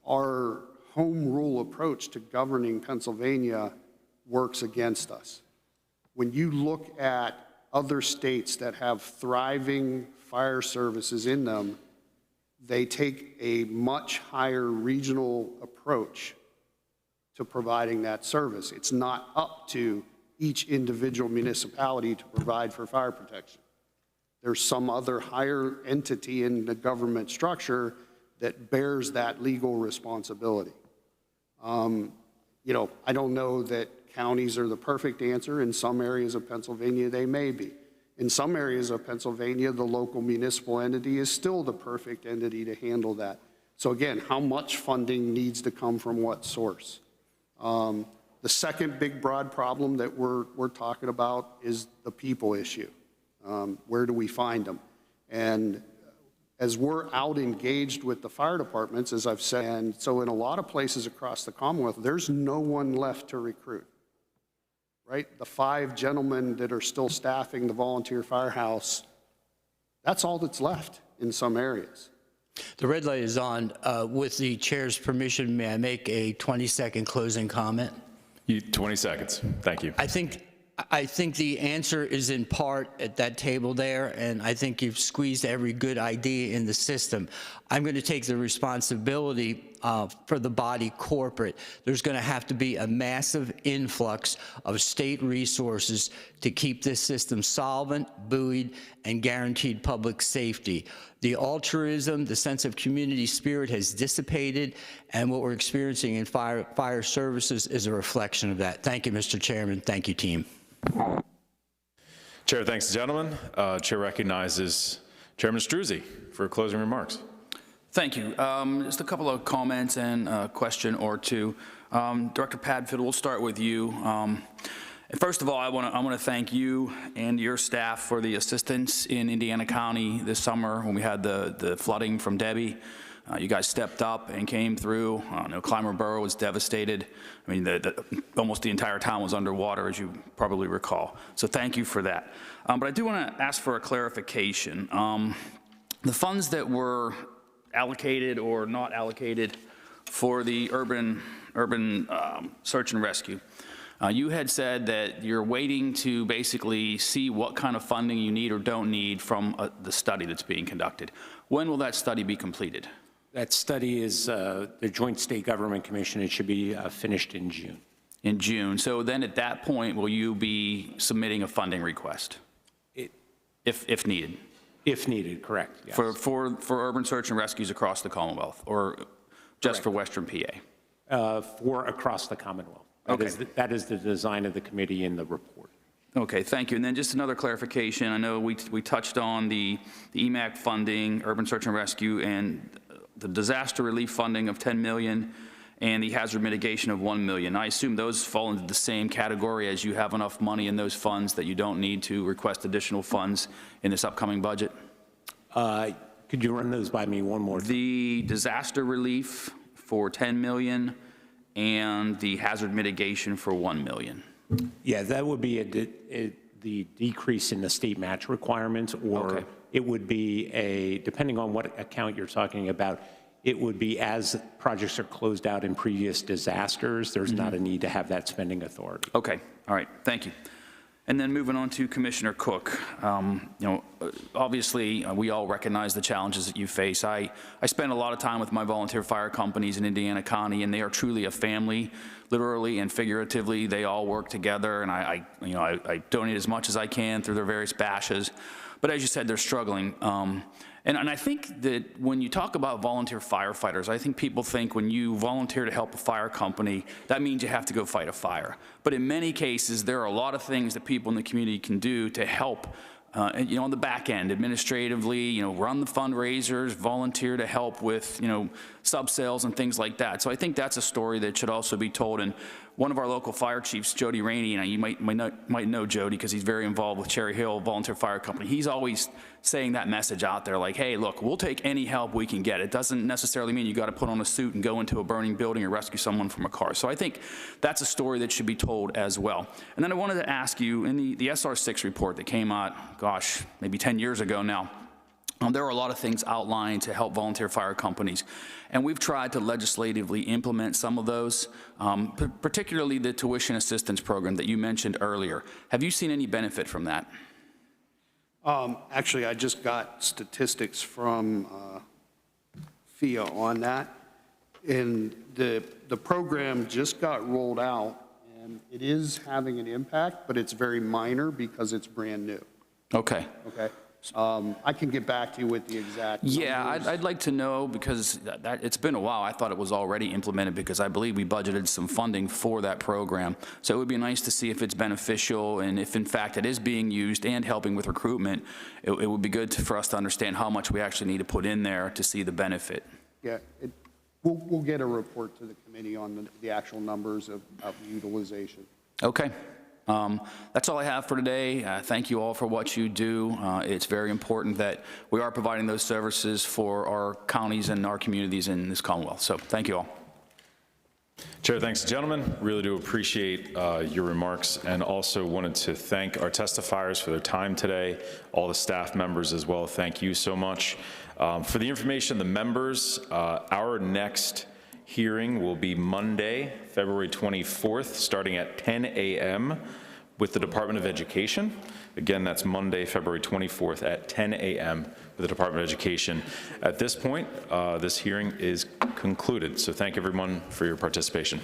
our home rule approach to governing Pennsylvania works against us. When you look at other states that have thriving fire services in them, they take a much higher regional approach to providing that service. It's not up to each individual municipality to provide for fire protection. There's some other higher entity in the government structure that bears that legal responsibility. I don't know that counties are the perfect answer. In some areas of Pennsylvania, they may be. In some areas of Pennsylvania, the local municipal entity is still the perfect entity to handle that. So again, how much funding needs to come from what source? The second big broad problem that we're talking about is the people issue. Where do we find them? And as we're out engaged with the fire departments, as I've said, and so in a lot of places across the Commonwealth, there's no one left to recruit, right? The 5 gentlemen that are still staffing the volunteer firehouse, that's all that's left in some areas. The red light is on. With the chair's permission, may I make a 20-second closing comment? 20 seconds. Thank you. I think the answer is in part at that table there, and I think you've squeezed every good idea in the system. I'm going to take the responsibility for the body corporate. There's going to have to be a massive influx of state resources to keep this system solvent, buoyed, and guaranteed public safety. The altruism, the sense of community spirit has dissipated, and what we're experiencing in fire services is a reflection of that. Thank you, Mr. Chairman. Thank you, team. Chair, thanks, gentlemen. Chair recognizes Chairman Struzzi for closing remarks. Thank you. Just a couple of comments and a question or two. Director Padfield, we'll start with you. First of all, I want to thank you and your staff for the assistance in Indiana County this summer when we had the flooding from Debbie. You guys stepped up and came through. I know Clymer Borough was devastated. I mean, almost the entire town was underwater, as you probably recall. So thank you for that. But I do want to ask for a clarification. The funds that were allocated or not allocated for the urban search and rescue, you had said that you're waiting to basically see what kind of funding you need or don't need from the study that's being conducted. When will that study be completed? That study is the Joint State Government Commission. It should be finished in June. In June. So then at that point, will you be submitting a funding request? If needed? If needed, correct. Yes. For urban search and rescues across the Commonwealth, or just for Western PA? For across the Commonwealth. Okay. That is the design of the committee in the report. Okay, thank you. And then just another clarification. I know we touched on the EMAC funding, urban search and rescue, and the disaster relief funding of $10 million and the hazard mitigation of $1 million. I assume those fall into the same category, as you have enough money in those funds that you don't need to request additional funds in this upcoming budget? Could you run those by me one more time? The disaster relief for $10 million and the hazard mitigation for $1 million. Yeah, that would be the decrease in the state match requirements, or it would be depending on what account you're talking about, it would be as projects are closed out in previous disasters, there's not a need to have that spending authority. Okay, all right, thank you. And then moving on to Commissioner Cook, obviously we all recognize the challenges that you face. I spend a lot of time with my volunteer fire companies in Indiana County, and they are truly a family, literally and figuratively. They all work together, and I donate as much as I can through their various bashes. But as you said, they're struggling. And I think that when you talk about volunteer firefighters, I think people think when you volunteer to help a fire company, that means you have to go fight a fire. But in many cases, there are a lot of things that people in the community can do to help, on the back end, administratively, run the fundraisers, volunteer to help with, sub-sales and things like that. So I think that's a story that should also be told. And one of our local fire chiefs, Jody Rainey, and you might know Jody because he's very involved with Cherry Hill Volunteer Fire Company. He's always saying that message out there, like, hey, look, we'll take any help we can get. It doesn't necessarily mean you got to put on a suit and go into a burning building or rescue someone from a car. So I think that's a story that should be told as well. And then I wanted to ask you, in the SR6 report that came out, gosh, maybe 10 years ago now, there are a lot of things outlined to help volunteer fire companies, and we've tried to legislatively implement some of those, particularly the tuition assistance program that you mentioned earlier. Have you seen any benefit from that? Actually, I just got statistics from FIA on that, and the program just got rolled out, and it is having an impact, but it's very minor because it's brand new. Okay. Okay. I can get back to you with the exact numbers. Yeah, I'd like to know, because it's been a while. I thought it was already implemented because I believe we budgeted some funding for that program. So it would be nice to see if it's beneficial, and if in fact it is being used and helping with recruitment, it would be good for us to understand how much we actually need to put in there to see the benefit. Yeah, we'll get a report to the committee on the actual numbers of utilization. Okay. That's all I have for today. Thank you all for what you do. It's very important that we are providing those services for our counties and our communities in this Commonwealth. So thank you all. Chair, thanks, gentlemen. Really do appreciate your remarks, and also wanted to thank our testifiers for their time today, all the staff members as well. Thank you so much. For the information, the members, our next hearing will be Monday, February 24th, starting at 10 a.m. with the Department of Education. Again, that's Monday, February 24th at 10 a.m. with the Department of Education. At this point, this hearing is concluded. So thank everyone for your participation.